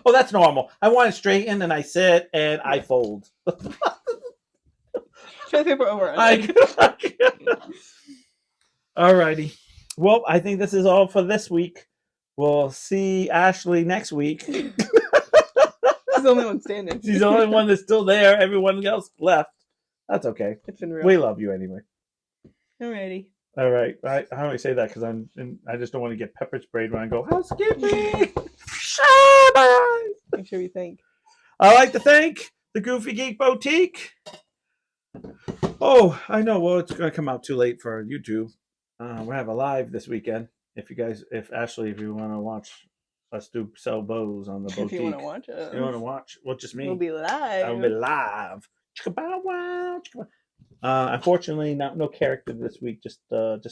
A: Oh, that's normal. I want it straightened and I sit and I fold.
B: Paper over.
A: Alrighty. Well, I think this is all for this week. We'll see Ashley next week.
B: She's the only one standing.
A: She's the only one that's still there. Everyone else left. That's okay.
B: It's been real.
A: We love you anyway.
B: Alrighty.
A: All right. I only say that because I just don't want to get pepper sprayed when I go housekeeping.
B: Make sure we thank.
A: I'd like to thank the Goofy Geek Boutique. Oh, I know. Well, it's going to come out too late for YouTube. We have a live this weekend. If you want to watch us sell bows on the boutique.
B: If you want to watch it.
A: You want to watch? Well, just me.
B: We'll be live.
A: I'll be live. Unfortunately, no character this week. Just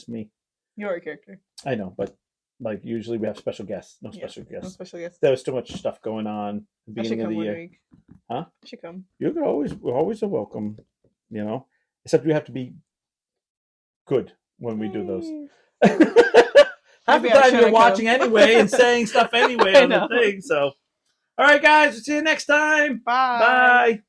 A: me.
B: You're a character.
A: I know, but like usually we have special guests. No special guests.
B: No special guests.
A: There was too much stuff going on at the beginning of the year.
B: Week.
A: Huh?
B: I should come.
A: We're always a welcome. You know, except we have to be good when we do those. Half the time you're watching anyway and saying stuff anyway on the thing. So, all right, guys, we'll see you next time.
B: Bye.
A: Bye.